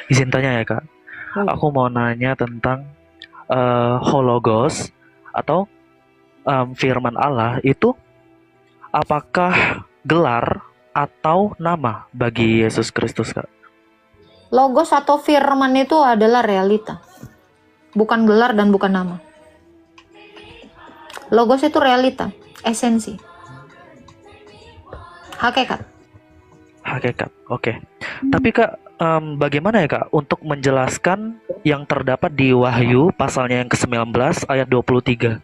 izin tanya ya kak. Aku mau nanya tentang hologos atau firman Allah itu apakah gelar atau nama bagi Yesus Kristus kak? Logos atau firman itu adalah realita. Bukan gelar dan bukan nama. Logos itu realita, esensi. Hakikat. Hakikat, oke. Tapi kak, bagaimana ya kak untuk menjelaskan yang terdapat di Wahyu pasalnya yang ke-19 ayat 23,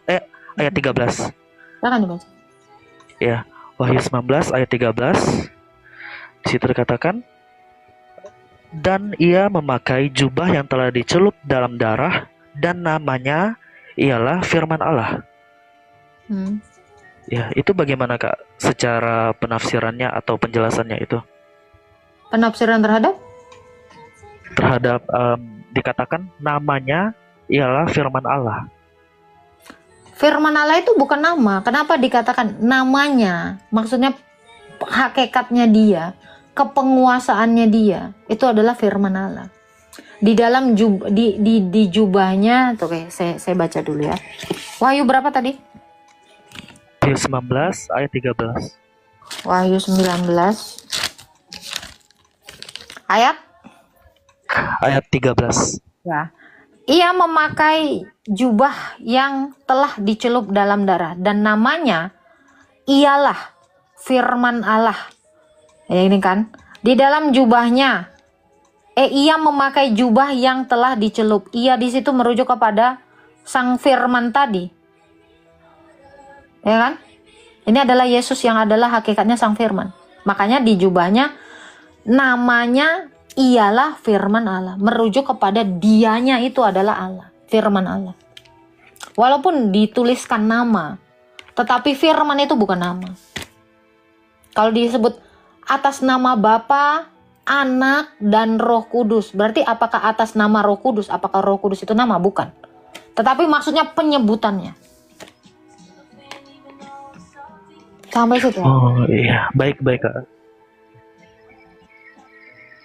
ayat 13. Jangan dibaca. Ya, Wahyu 19 ayat 13. Di situ dikatakan, dan ia memakai jubah yang telah dicelup dalam darah, dan namanya ialah firman Allah. Hmm. Ya, itu bagaimana Kak secara penafsirannya atau penjelasannya itu? Penafsiran terhadap Terhadap dikatakan namanya ialah firman Allah. firman Allah itu bukan nama. Kenapa dikatakan namanya? Maksudnya hakikatnya dia, kepenguasaannya dia, itu adalah firman Allah. Di dalam di jubahnya, tuh kayak saya baca dulu ya. Wahyu berapa tadi? Wahyu 19 ayat 13. Wahyu 19 ayat Ayat 13. ya. Ia memakai jubah yang telah dicelup dalam darah, dan namanya ialah firman Allah. Ya, ini kan di dalam jubahnya. Ia memakai jubah yang telah dicelup. Ia di situ merujuk kepada sang firman tadi. Ya kan? Ini adalah Yesus yang adalah hakikatnya sang firman. Makanya di jubahnya namanya ialah firman Allah, merujuk kepada dianya itu adalah Allah, firman Allah. Walaupun dituliskan nama, tetapi firman itu bukan nama. Kalau disebut atas nama Bapa, Anak, dan Roh Kudus, berarti apakah atas nama Roh Kudus? Apakah Roh Kudus itu nama? Bukan. Tetapi maksudnya penyebutannya. Sampai situ. Oh iya, baik-baik Kak.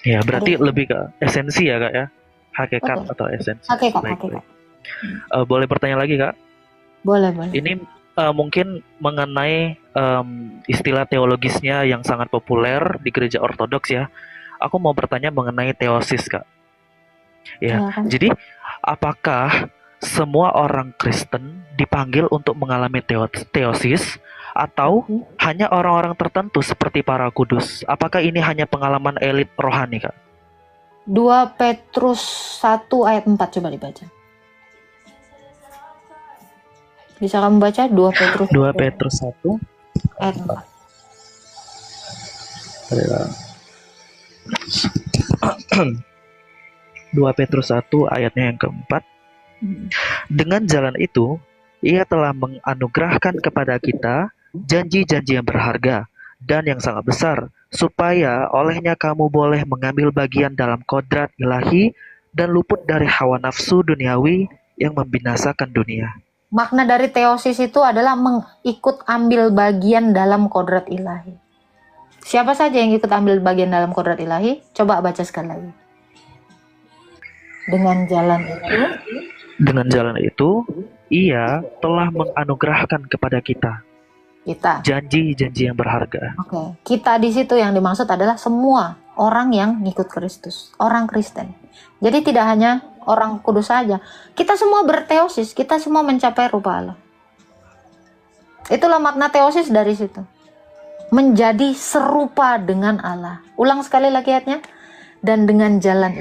Ya, berarti lebih ke esensi ya Kak ya? Hakikat Betul. atau esensi. Hakikat, Baik, hakikat. baik. Boleh bertanya lagi Kak? Boleh, boleh. Ini mungkin mengenai istilah teologisnya yang sangat populer di gereja ortodoks ya. Aku mau bertanya mengenai teosis Kak. Ya, Silakan. jadi apakah semua orang Kristen dipanggil untuk mengalami teosis atau hanya orang-orang tertentu seperti para kudus? Apakah ini hanya pengalaman elit rohani Kak? 2 Petrus 1 ayat 4 coba dibaca. Bisa kamu baca 2 Petrus 2 Petrus 1 ayat 4. adalah 2 Petrus 1 ayatnya yang keempat. Dengan jalan itu, ia telah menganugerahkan kepada kita janji-janji yang berharga dan yang sangat besar, supaya olehnya kamu boleh mengambil bagian dalam kodrat ilahi dan luput dari hawa nafsu duniawi yang membinasakan dunia. Makna dari teosis itu adalah mengikut ambil bagian dalam kodrat ilahi. Siapa saja yang ikut ambil bagian dalam kodrat ilahi? Coba baca sekali lagi. Dengan jalan itu, ia telah menganugerahkan kepada kita janji-janji yang berharga. Oke, kita di situ yang dimaksud adalah semua orang yang ngikut Kristus, orang Kristen. Jadi tidak hanya orang kudus saja. Kita semua berteosis, kita semua mencapai rupa Allah. Itulah makna teosis dari situ. Menjadi serupa dengan Allah. Ulang sekali lagi ayatnya. Dan dengan jalan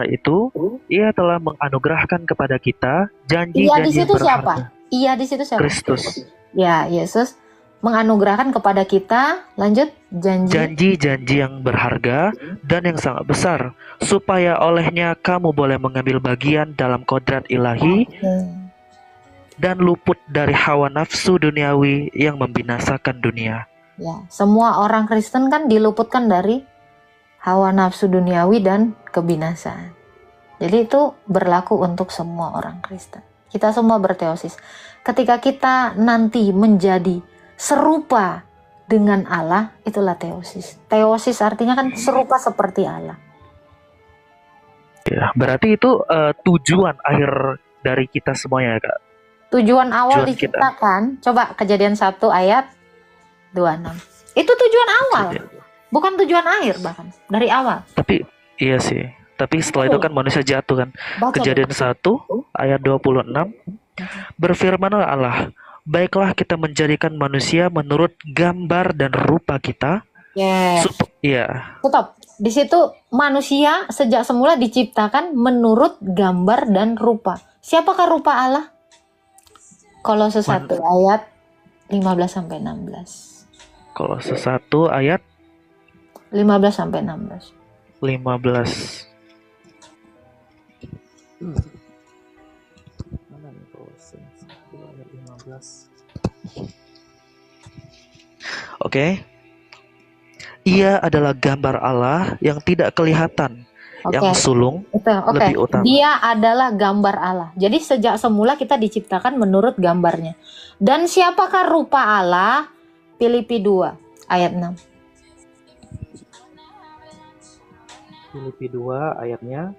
itu, ia telah menganugerahkan kepada kita ia di janji-janji yang situ siapa? berharga. Ia di situ siapa? Kristus. Ya, Yesus menganugerahkan kepada kita, lanjut, Janji-janji yang berharga dan yang sangat besar, supaya olehnya kamu boleh mengambil bagian dalam kodrat ilahi dan luput dari hawa nafsu duniawi yang membinasakan dunia. Ya, semua orang Kristen kan diluputkan dari hawa nafsu duniawi dan kebinasaan. Jadi itu berlaku untuk semua orang Kristen. Kita semua berteosis. Ketika kita nanti menjadi serupa dengan Allah, itulah teosis. Teosis artinya kan serupa seperti Allah. Ya, berarti itu tujuan akhir dari kita semuanya, Kak. Tujuan awal Tujuan diciptakan, coba Kejadian 1 ayat 26. Itu tujuan awal, bukan tujuan akhir bahkan, dari awal. Tapi iya sih. Tapi setelah itu kan manusia jatuh kan. Baca Kejadian 1 ayat 26. Berfirmanlah Allah, baiklah kita menjadikan manusia menurut gambar dan rupa kita. Yes. Iya. Stop. Di situ manusia sejak semula diciptakan menurut gambar dan rupa. Siapakah rupa Allah? Kolose 1 ayat 15 sampai 16. Kolose 1 ayat 15 sampai 16. 15. Mana nih Kolose 1 ayat 15? Oke. Ia adalah gambar Allah yang tidak kelihatan, yang Oke. sulung Oke. lebih utama. Dia adalah gambar Allah. Jadi sejak semula kita diciptakan menurut gambarnya. Dan siapakah rupa Allah? Filipi 2 ayat 6. Filipi 2 ayatnya.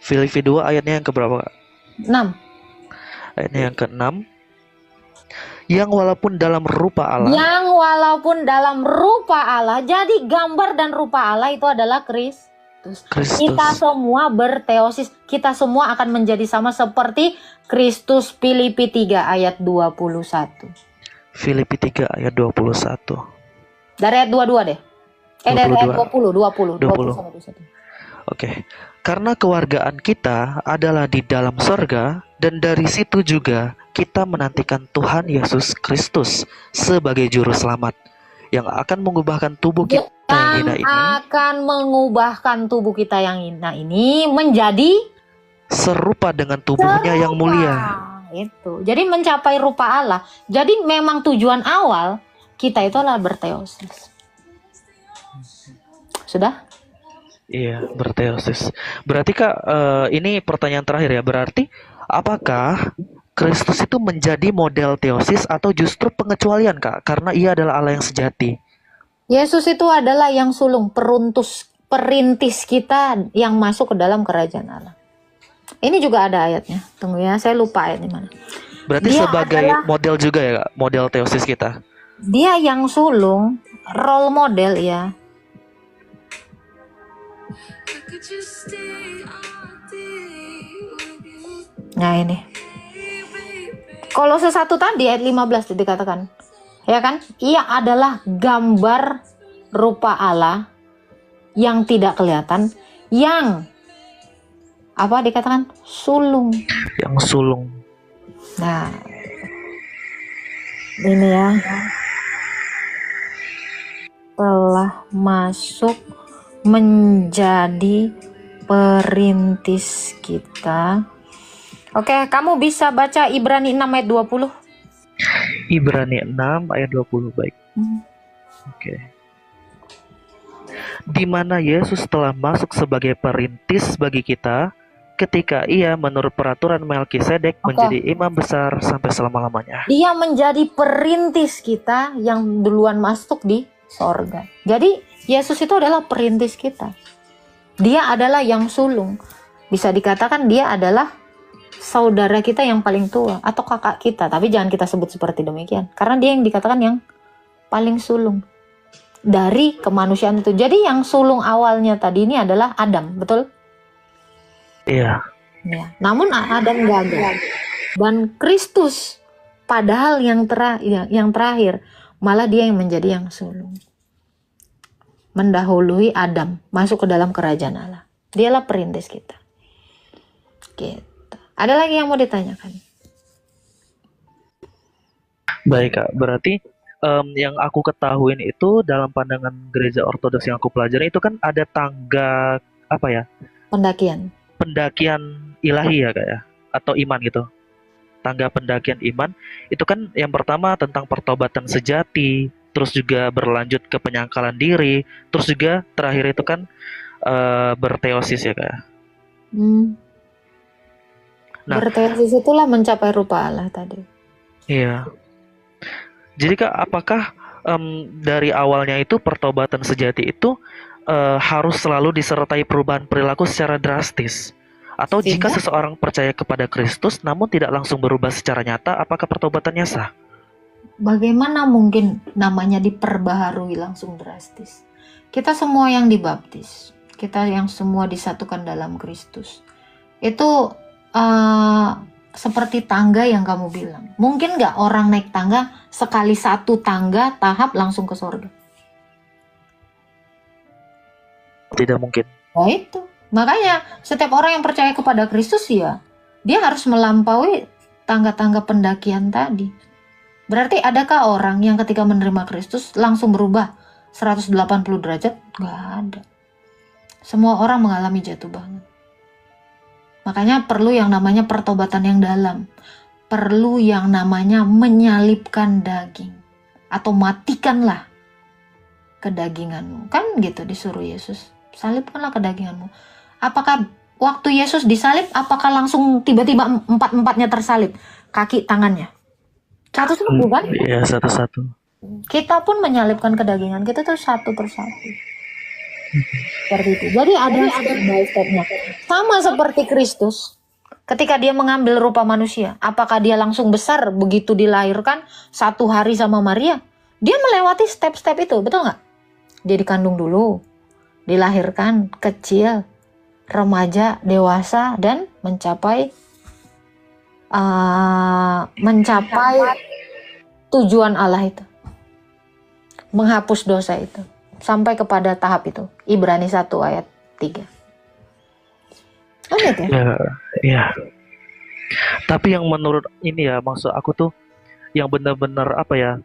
Filipi 2 ayatnya yang keberapa, Kak? 6. Ayatnya yang ke-6. Yang walaupun dalam rupa Allah. Yang walaupun dalam rupa Allah, jadi gambar dan rupa Allah itu adalah Kristus. Kita semua berteosis, kita semua akan menjadi sama seperti Kristus. Filipi 3 ayat 21. Filipi 3 ayat 21. Dari ayat 22 deh. Dari ayat 20 20. sampai 21. Oke. Karena kewargaan kita adalah di dalam sorga, dan dari situ juga kita menantikan Tuhan Yesus Kristus sebagai juru selamat yang akan mengubahkan tubuh kita yang hina ini, akan mengubahkan tubuh kita yang hina ini menjadi serupa dengan tubuhnya yang mulia. Itu. Jadi mencapai rupa Allah. Jadi memang tujuan awal kita itu adalah berteosis. Sudah? Iya, berteosis. Berarti Kak, ini pertanyaan terakhir ya. Berarti apakah Kristus itu menjadi model teosis atau justru pengecualian, Kak? Karena ia adalah Allah yang sejati. Yesus itu adalah yang sulung, perintis kita yang masuk ke dalam kerajaan Allah. Ini juga ada ayatnya. Tunggu ya, saya lupa ayat di mana. Berarti Dia sebagai model juga ya, Kak? Model teosis kita. Dia yang sulung, role model ya. Nah ini. Kolose 1 tadi ayat 15 dikatakan. Ya kan? Ia adalah gambar rupa Allah yang tidak kelihatan, yang apa dikatakan? Sulung. Yang sulung. Nah. Ini ya. Telah masuk menjadi perintis kita. Oke, kamu bisa baca Ibrani 6 ayat 20. Ibrani 6 ayat 20, baik. Oke. Di mana Yesus telah masuk sebagai perintis bagi kita ketika ia menurut peraturan Melkisedek menjadi imam besar sampai selama-lamanya. Dia menjadi perintis kita yang duluan masuk di sorga. Jadi Yesus itu adalah perintis kita. Dia adalah yang sulung. Bisa dikatakan dia adalah saudara kita yang paling tua atau kakak kita, tapi jangan kita sebut seperti demikian karena dia yang dikatakan yang paling sulung dari kemanusiaan itu. Jadi yang sulung awalnya tadi ini adalah Adam, betul? Iya. Ya. Namun Adam gagal dan Kristus padahal yang terakhir malah dia yang menjadi yang sulung, mendahului Adam masuk ke dalam kerajaan Allah. Dialah perintis kita. Gitu. Ada lagi yang mau ditanyakan? Baik Kak, berarti yang aku ketahuin itu dalam pandangan gereja ortodoks yang aku pelajari itu kan ada tangga apa ya? Pendakian. Pendakian ilahi ya Kak ya? Atau iman gitu. Tangga pendakian iman itu kan yang pertama tentang pertobatan sejati, terus juga berlanjut ke penyangkalan diri, terus juga terakhir itu kan berteosis ya Kak. Nah, berteosis itulah mencapai rupa Allah tadi. Iya. Jadi Kak, apakah dari awalnya itu pertobatan sejati itu harus selalu disertai perubahan perilaku secara drastis? Atau jika seseorang percaya kepada Kristus namun tidak langsung berubah secara nyata, apakah pertobatannya sah? Bagaimana mungkin namanya diperbaharui langsung drastis? Kita semua yang dibaptis, kita yang semua disatukan dalam Kristus, itu seperti tangga yang kamu bilang. Mungkin nggak orang naik tangga sekali satu tangga tahap langsung ke surga? Tidak mungkin. Nah itu. Makanya setiap orang yang percaya kepada Kristus ya, dia harus melampaui tangga-tangga pendakian tadi. Berarti adakah orang yang ketika menerima Kristus langsung berubah 180 derajat? Gak ada. Semua orang mengalami jatuh bangun. Makanya perlu yang namanya pertobatan yang dalam. Perlu yang namanya menyalibkan daging. Atau matikanlah kedaginganmu. Kan gitu disuruh Yesus. Salibkanlah kedaginganmu. Apakah waktu Yesus disalib, apakah langsung tiba-tiba empat-empatnya tersalib? Kaki, tangannya. Satu-satu kan? Iya, satu-satu. Kita pun menyalibkan kedagingan kita tuh satu persatu. Seperti itu. Jadi ada step by stepnya. Sama seperti Kristus. Ketika dia mengambil rupa manusia, apakah dia langsung besar begitu dilahirkan 1 hari sama Maria? Dia melewati step-step itu, betul nggak? Dia dikandung dulu, dilahirkan kecil, remaja, dewasa, dan mencapai tujuan Allah itu, menghapus dosa itu, sampai kepada tahap itu. Ibrani 1 ayat 3. Gitu ya? Ya. Tapi yang menurut ini ya, maksud aku tuh yang benar-benar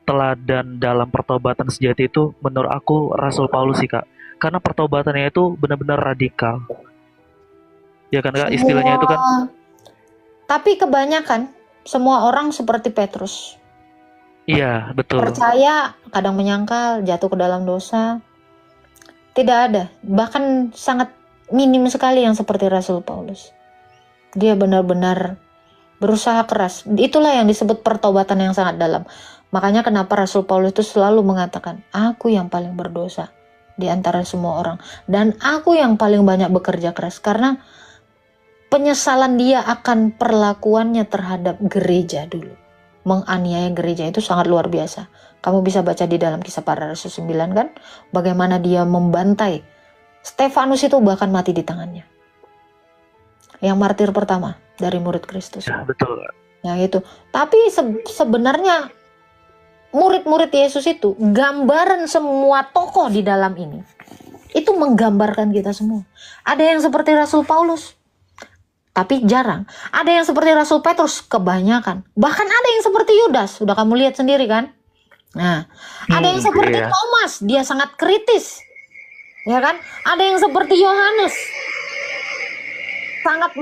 teladan dalam pertobatan sejati itu menurut aku Rasul Paulus sih, Kak. Karena pertobatannya itu benar-benar radikal. Ya kan, Kak, istilahnya itu kan. Tapi kebanyakan semua orang seperti Petrus. Iya, betul. Percaya, kadang menyangkal, jatuh ke dalam dosa. Tidak ada, bahkan sangat minim sekali yang seperti Rasul Paulus. Dia benar-benar berusaha keras. Itulah yang disebut pertobatan yang sangat dalam. Makanya kenapa Rasul Paulus itu selalu mengatakan, aku yang paling berdosa di antara semua orang. Dan aku yang paling banyak bekerja keras. Karena penyesalan dia akan perlakuannya terhadap gereja dulu. Menganiaya gereja itu sangat luar biasa. Kamu bisa baca di dalam Kisah Para Rasul 9 kan, bagaimana dia membantai Stefanus itu, bahkan mati di tangannya. Yang martir pertama dari murid Kristus. Ya, betul. Ya itu. Tapi sebenarnya murid-murid Yesus itu, gambaran semua tokoh di dalam ini, itu menggambarkan kita semua. Ada yang seperti Rasul Paulus, tapi jarang. Ada yang seperti Rasul Petrus, kebanyakan. Bahkan ada yang seperti Yudas, sudah kamu lihat sendiri kan? Nah, ada yang seperti Thomas, dia sangat kritis. Ya kan? Ada yang seperti Yohanes, sangat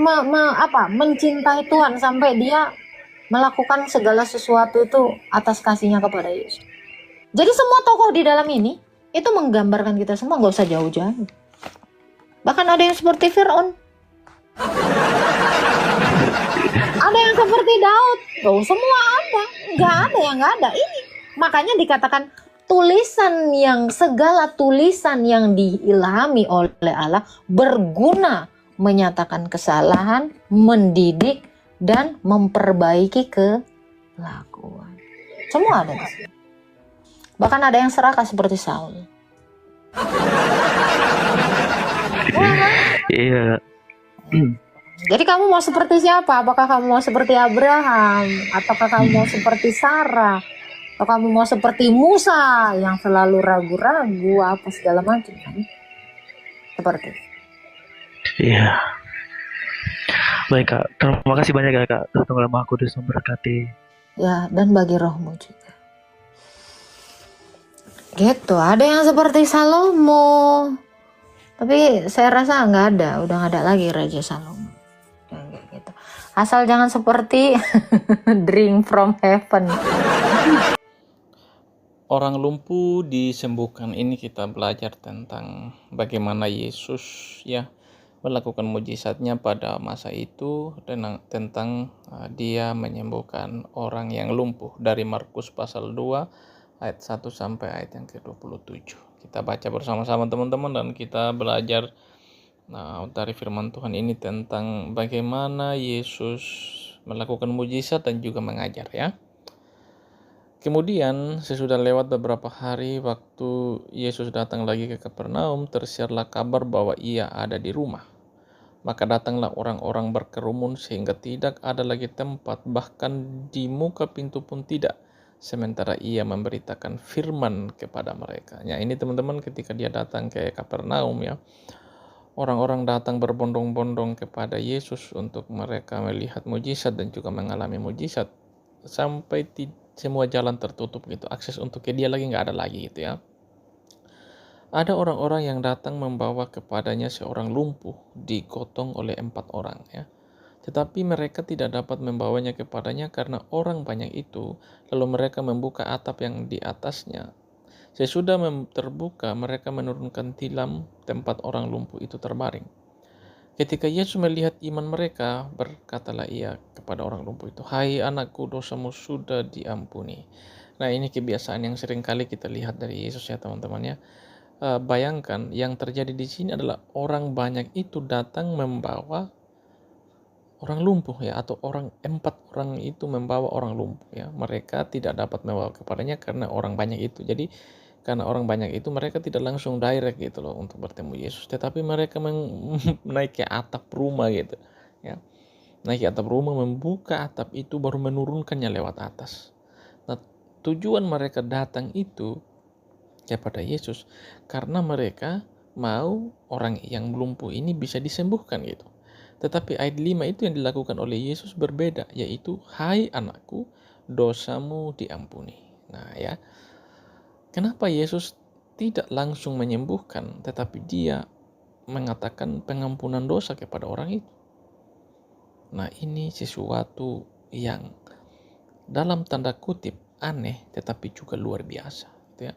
mencintai Tuhan sampai dia melakukan segala sesuatu itu atas kasihnya kepada Yesus. Jadi semua tokoh di dalam ini itu menggambarkan kita semua, nggak usah jauh-jauh. Bahkan ada yang seperti Fir'aun, ada yang seperti Daud, tuh semua ada, nggak ada yang nggak ada. Ini makanya dikatakan segala tulisan yang diilhami oleh Allah berguna menyatakan kesalahan, mendidik, dan memperbaiki kelakuan. Semua ada di sini. Bahkan ada yang serakah seperti Saul. Iya. Jadi kamu mau seperti siapa? Apakah kamu mau seperti Abraham? Ataukah kamu mau seperti Sarah? Atau kamu mau seperti Musa yang selalu ragu-ragu apa segala macam kan? Seperti itu. Iya. Baik, Kak. Terima kasih banyak ya, Kak. Tuhan Maha Kudus memberkati. Ya, dan bagi rohmu juga. Gitu. Ada yang seperti Salomo. Tapi saya rasa nggak ada. Udah nggak ada lagi Raja Salomo. Kayak gitu. Asal jangan seperti drink from heaven. Orang lumpuh disembuhkan. Ini kita belajar tentang bagaimana Yesus ya melakukan mujizatnya pada masa itu, tentang dia menyembuhkan orang yang lumpuh dari Markus pasal 2 ayat 1 sampai ayat yang ke-27. Kita baca bersama-sama teman-teman dan kita belajar dari firman Tuhan ini tentang bagaimana Yesus melakukan mujizat dan juga mengajar ya. Kemudian sesudah lewat beberapa hari, waktu Yesus datang lagi ke Kapernaum, tersiarlah kabar bahwa ia ada di rumah. Maka datanglah orang-orang berkerumun sehingga tidak ada lagi tempat, bahkan di muka pintu pun tidak, sementara ia memberitakan firman kepada mereka. Ya, ini teman-teman ketika dia datang ke Kapernaum ya, Orang-orang datang berbondong-bondong kepada Yesus untuk mereka melihat mujizat dan juga mengalami mujizat, sampai semua jalan tertutup gitu, akses untuk ke dia lagi nggak ada lagi gitu ya. Ada orang-orang yang datang membawa kepadanya seorang lumpuh digotong oleh 4 orang ya. Tetapi mereka tidak dapat membawanya kepadanya karena orang banyak itu. Lalu mereka membuka atap yang di atasnya. Sesudah terbuka, mereka menurunkan tilam tempat orang lumpuh itu terbaring. Ketika Yesus melihat iman mereka, berkatalah ia kepada orang lumpuh itu, "Hai anakku, dosamu sudah diampuni." Nah, ini kebiasaan yang sering kali kita lihat dari Yesus ya teman-teman ya. Bayangkan yang terjadi di sini adalah orang banyak itu datang membawa orang lumpuh ya, atau 4 orang itu membawa orang lumpuh ya. Mereka tidak dapat membawa kepadanya karena orang banyak itu. Jadi karena orang banyak itu mereka tidak langsung direct gitu loh untuk bertemu Yesus, tetapi mereka naik ke atap rumah gitu ya. Naik ke atap rumah, membuka atap itu, baru menurunkannya lewat atas. Nah, tujuan mereka datang itu kepada Yesus karena mereka mau orang yang lumpuh ini bisa disembuhkan gitu. Tetapi ayat 5 itu yang dilakukan oleh Yesus berbeda, yaitu, "Hai anakku, dosamu diampuni." Nah ya, kenapa Yesus tidak langsung menyembuhkan, tetapi dia mengatakan pengampunan dosa kepada orang itu? Nah, ini sesuatu yang dalam tanda kutip aneh, tetapi juga luar biasa gitu ya.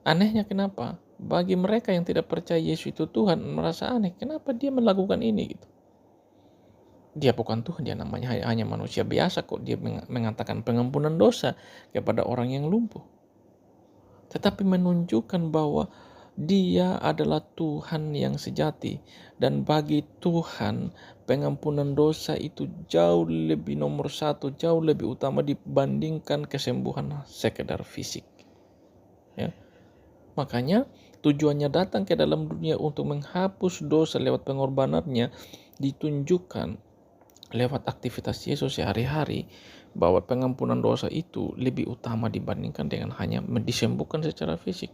Anehnya kenapa? Bagi mereka yang tidak percaya Yesus itu Tuhan, merasa aneh. Kenapa dia melakukan ini gitu? Dia bukan Tuhan, dia namanya hanya manusia biasa kok. Dia mengatakan pengampunan dosa kepada orang yang lumpuh. Tetapi menunjukkan bahwa dia adalah Tuhan yang sejati. Dan bagi Tuhan, pengampunan dosa itu jauh lebih nomor 1, jauh lebih utama dibandingkan kesembuhan sekedar fisik. Ya. Makanya tujuannya datang ke dalam dunia untuk menghapus dosa lewat pengorbanannya ditunjukkan lewat aktivitas Yesus sehari-hari, bahwa pengampunan dosa itu lebih utama dibandingkan dengan hanya disembuhkan secara fisik.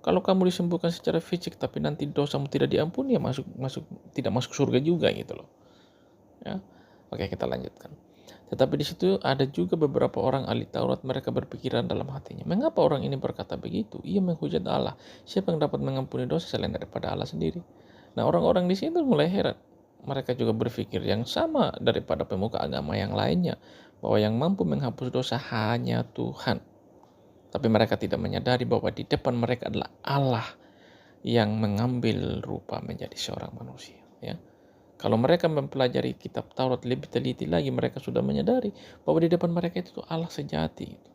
Kalau kamu disembuhkan secara fisik tapi nanti dosamu tidak diampuni, ya tidak masuk surga juga gitu loh. Ya. Oke, kita lanjutkan. Tetapi di situ ada juga beberapa orang ahli Taurat, mereka berpikiran dalam hatinya, mengapa orang ini berkata begitu? Ia menghujat Allah. Siapa yang dapat mengampuni dosa selain daripada Allah sendiri? Nah, orang-orang di situ mulai heran. Mereka juga berpikir yang sama daripada pemuka agama yang lainnya, bahwa yang mampu menghapus dosa hanya Tuhan. Tapi mereka tidak menyadari bahwa di depan mereka adalah Allah yang mengambil rupa menjadi seorang manusia. Ya. Kalau mereka mempelajari kitab Taurat lebih teliti lagi, mereka sudah menyadari bahwa di depan mereka itu Allah sejati.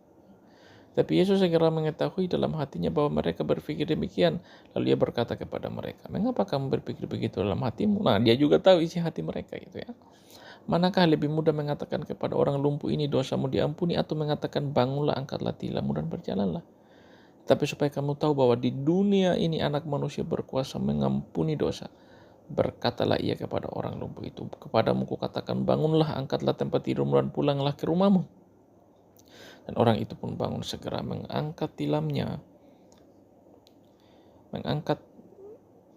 Tapi Yesus segera mengetahui dalam hatinya bahwa mereka berpikir demikian. Lalu ia berkata kepada mereka, "Mengapa kamu berpikir begitu dalam hatimu?" Nah, dia juga tahu isi hati mereka gitu ya. "Manakah lebih mudah mengatakan kepada orang lumpuh ini, dosamu diampuni, atau mengatakan, bangunlah, angkatlah tilammu dan berjalanlah? Tapi supaya kamu tahu bahwa di dunia ini anak manusia berkuasa mengampuni dosa. Berkatalah ia kepada orang lumpuh itu, kepadamu kukatakan, bangunlah, angkatlah tempat tidurmu dan pulanglah ke rumahmu." Dan orang itu pun bangun segera mengangkat tilamnya.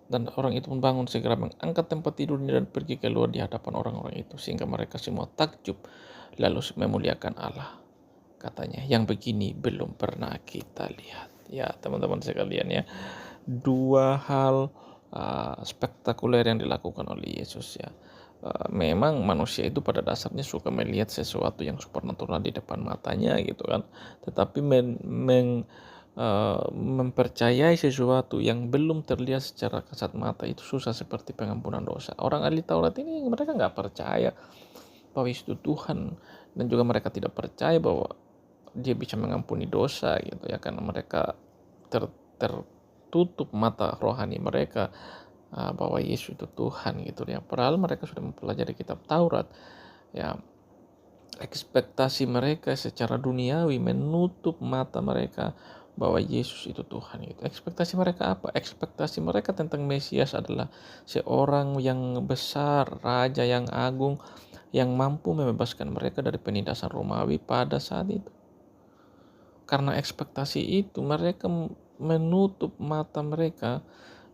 Dan orang itu pun bangun segera mengangkat tempat tidurnya dan pergi keluar di hadapan orang-orang itu, sehingga mereka semua takjub lalu memuliakan Allah. Katanya, yang begini belum pernah kita lihat. Ya teman-teman sekalian ya, 2 hal spektakuler yang dilakukan oleh Yesus ya. Memang manusia itu pada dasarnya suka melihat sesuatu yang supernatural di depan matanya gitu kan, tetapi mempercayai sesuatu yang belum terlihat secara kasat mata itu susah, seperti pengampunan dosa. Orang ahli Taurat ini mereka nggak percaya bahwa itu Tuhan, dan juga mereka tidak percaya bahwa dia bisa mengampuni dosa gitu ya, karena mereka tertutup mata rohani mereka bahwa Yesus itu Tuhan gitu ya. Padahal mereka sudah mempelajari kitab Taurat ya. Ekspektasi mereka secara duniawi menutup mata mereka bahwa Yesus itu Tuhan gitu. Ekspektasi mereka apa? Ekspektasi mereka tentang Mesias adalah seorang yang besar, raja yang agung, yang mampu membebaskan mereka dari penindasan Romawi pada saat itu. Karena ekspektasi itu mereka menutup mata mereka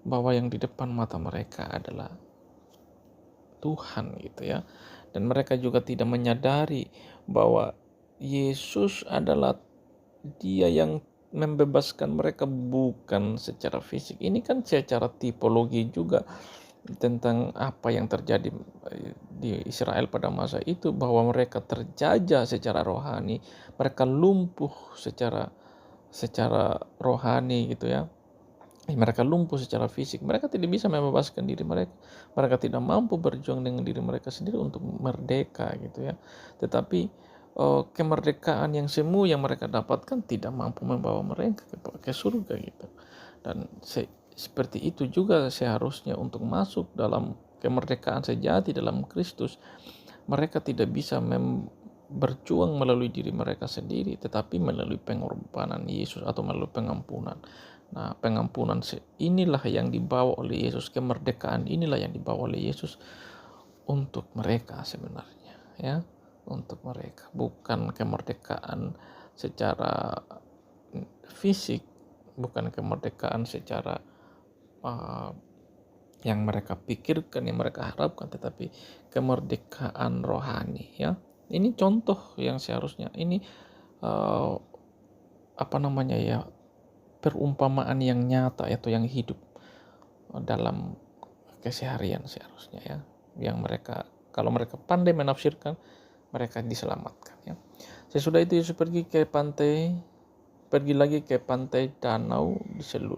bahwa yang di depan mata mereka adalah Tuhan gitu ya. Dan mereka juga tidak menyadari bahwa Yesus adalah Dia yang membebaskan mereka, bukan secara fisik. Ini kan secara tipologi juga tentang apa yang terjadi di Israel pada masa itu, bahwa mereka terjajah secara rohani, mereka lumpuh secara rohani gitu ya. Mereka lumpuh secara fisik, mereka tidak bisa membebaskan diri mereka, mereka tidak mampu berjuang dengan diri mereka sendiri untuk merdeka gitu ya. Tetapi kemerdekaan yang semu yang mereka dapatkan tidak mampu membawa mereka ke surga gitu. Dan seperti itu juga seharusnya untuk masuk dalam kemerdekaan sejati dalam Kristus. Mereka tidak bisa berjuang melalui diri mereka sendiri, tetapi melalui pengorbanan Yesus atau melalui pengampunan. Nah, pengampunan inilah yang dibawa oleh Yesus, kemerdekaan inilah yang dibawa oleh Yesus untuk mereka sebenarnya, ya, untuk mereka, bukan kemerdekaan secara fisik, bukan kemerdekaan secara yang mereka pikirkan, yang mereka harapkan, tetapi kemerdekaan rohani, ya. Ini contoh yang seharusnya ini perumpamaan yang nyata atau yang hidup dalam keseharian seharusnya ya, yang mereka, kalau mereka pandai menafsirkan, mereka diselamatkan ya. Sesudah itu Yesus pergi lagi ke pantai danau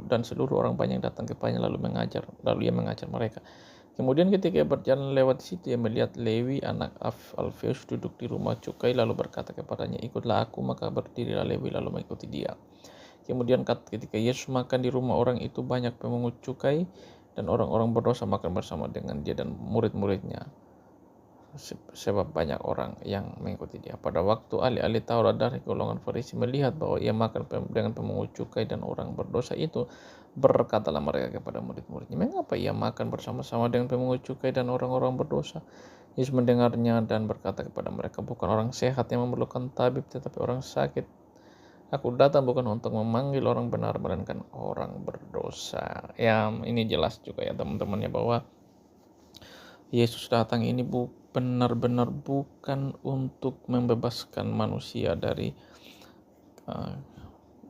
dan seluruh orang banyak datang kepadanya lalu ia mengajar mereka. Kemudian ketika ia berjalan lewat situ, ia melihat Lewi anak Alfeus duduk di rumah cukai lalu berkata kepadanya, ikutlah aku. Maka berdirilah Lewi lalu mengikuti dia. Kemudian ketika Yesus makan di rumah orang itu, banyak pemungut cukai dan orang-orang berdosa makan bersama dengan dia dan murid-muridnya, sebab banyak orang yang mengikuti dia. Pada waktu ahli-ahli Taurat dari golongan Farisi melihat bahwa ia makan dengan pemungut cukai dan orang berdosa itu, berkatalah mereka kepada murid-muridnya, mengapa ia makan bersama-sama dengan pemungut cukai dan orang-orang berdosa? Yesus mendengarnya dan berkata kepada mereka, bukan orang sehat yang memerlukan tabib, tetapi orang sakit. Aku datang bukan untuk memanggil orang benar, melainkan orang berdosa. Ya, ini jelas juga ya teman-temannya, bahwa Yesus datang ini benar-benar bukan untuk membebaskan manusia dari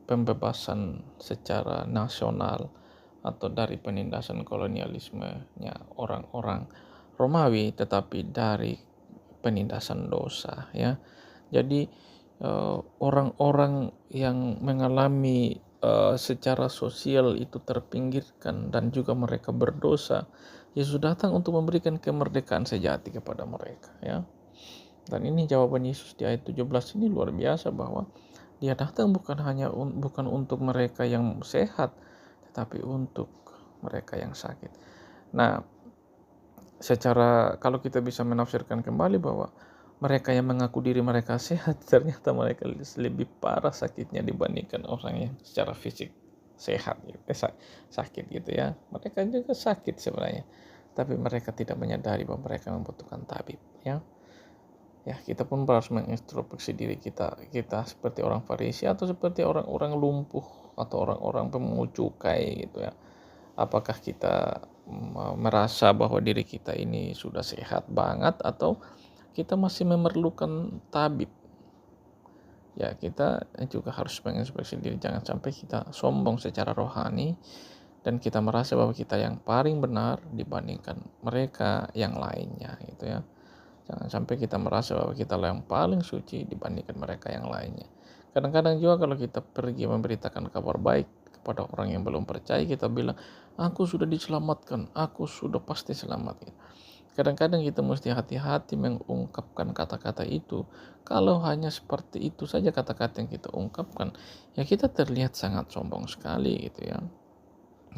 pembebasan secara nasional atau dari penindasan kolonialismenya orang-orang Romawi, tetapi dari penindasan dosa ya. Jadi orang-orang yang mengalami secara sosial itu terpinggirkan dan juga mereka berdosa, Yesus datang untuk memberikan kemerdekaan sejati kepada mereka ya. Dan ini jawaban Yesus di ayat 17 ini luar biasa, bahwa dia datang bukan untuk mereka yang sehat, tetapi untuk mereka yang sakit. Nah, kalau kita bisa menafsirkan kembali bahwa mereka yang mengaku diri mereka sehat, ternyata mereka lebih parah sakitnya dibandingkan orang yang secara fisik sehat gitu, sakit gitu ya. Mereka juga sakit sebenarnya, tapi mereka tidak menyadari bahwa mereka membutuhkan tabib ya. Ya, kita pun harus mengintrospeksi diri kita seperti orang Farisi atau seperti orang-orang lumpuh atau orang-orang pemungut cukai gitu ya. Apakah kita merasa bahwa diri kita ini sudah sehat banget, atau kita masih memerlukan tabib? Ya, kita juga harus mengintrospeksi diri, jangan sampai kita sombong secara rohani dan kita merasa bahwa kita yang paling benar dibandingkan mereka yang lainnya gitu ya. Jangan sampai kita merasa bahwa kita yang paling suci dibandingkan mereka yang lainnya. Kadang-kadang juga kalau kita pergi memberitakan kabar baik kepada orang yang belum percaya, kita bilang, aku sudah diselamatkan, aku sudah pasti selamat gitu. Kadang-kadang kita mesti hati-hati mengungkapkan kata-kata itu. Kalau hanya seperti itu saja kata-kata yang kita ungkapkan, ya kita terlihat sangat sombong sekali gitu ya.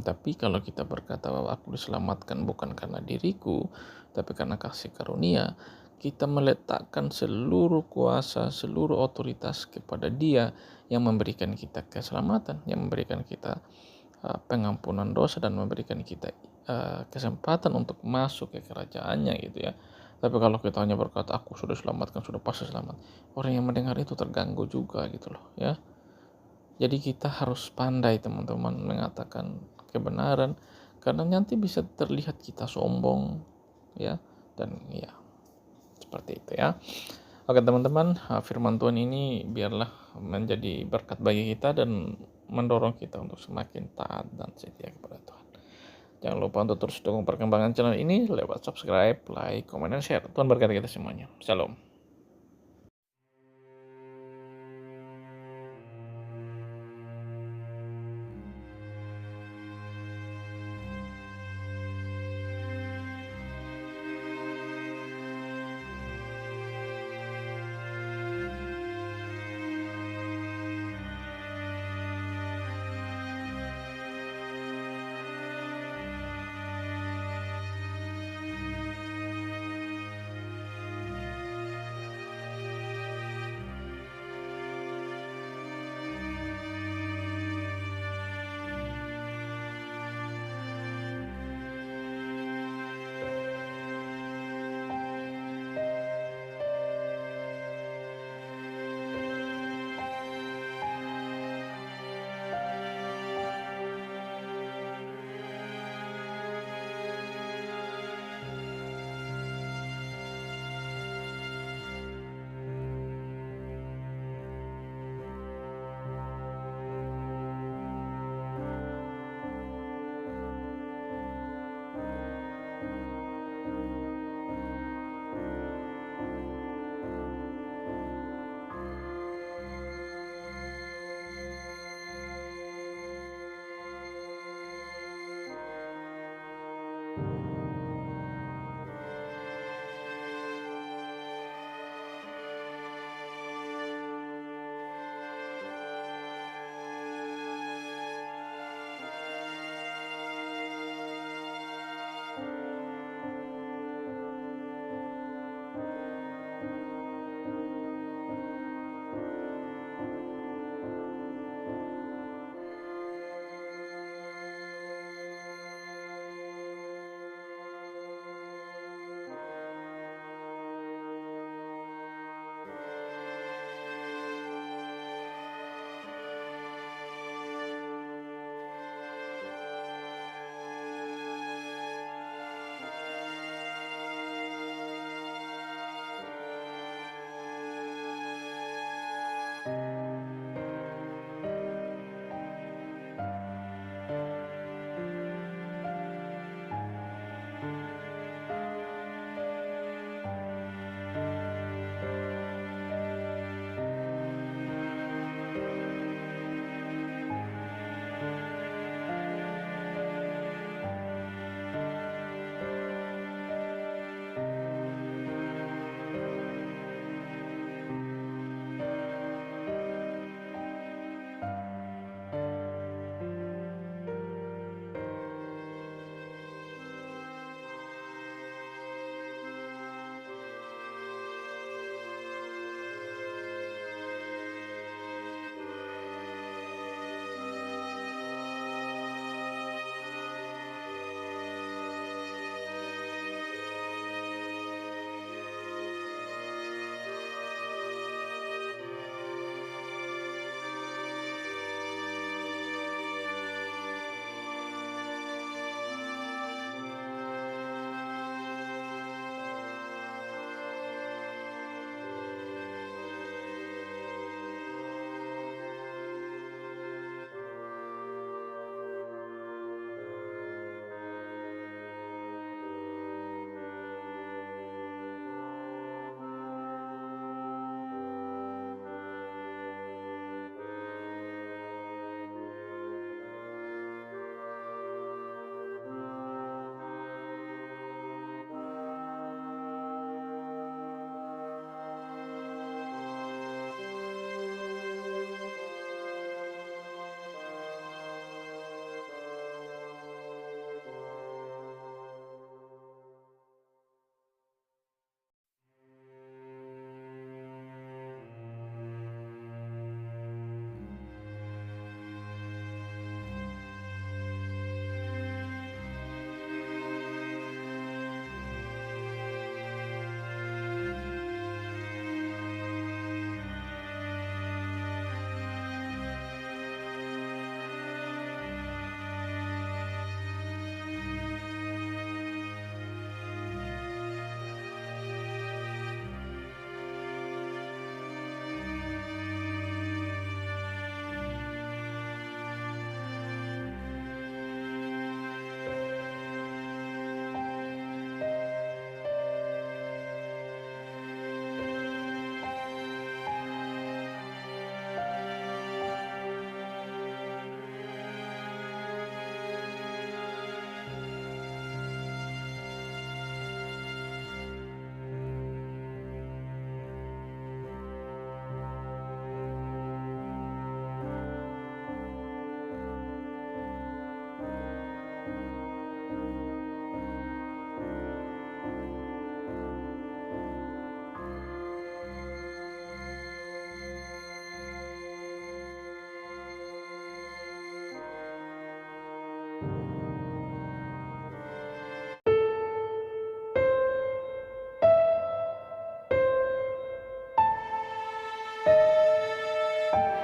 Tapi kalau kita berkata bahwa aku diselamatkan bukan karena diriku, tapi karena kasih karunia, kita meletakkan seluruh kuasa, seluruh otoritas kepada Dia yang memberikan kita keselamatan, yang memberikan kita pengampunan dosa dan memberikan kita kesempatan untuk masuk ke kerajaannya gitu ya. Tapi kalau kita hanya berkata aku sudah selamatkan, sudah pasti selamat, orang yang mendengar itu terganggu juga gitu loh ya. Jadi kita harus pandai teman-teman mengatakan kebenaran, karena nanti bisa terlihat kita sombong ya, dan ya seperti itu ya. Oke teman-teman, firman Tuhan ini biarlah menjadi berkat bagi kita dan mendorong kita untuk semakin taat dan setia kepada Tuhan. Jangan lupa untuk terus dukung perkembangan channel ini lewat subscribe, like, komen, dan share. Tuhan berkati kita semuanya. Shalom.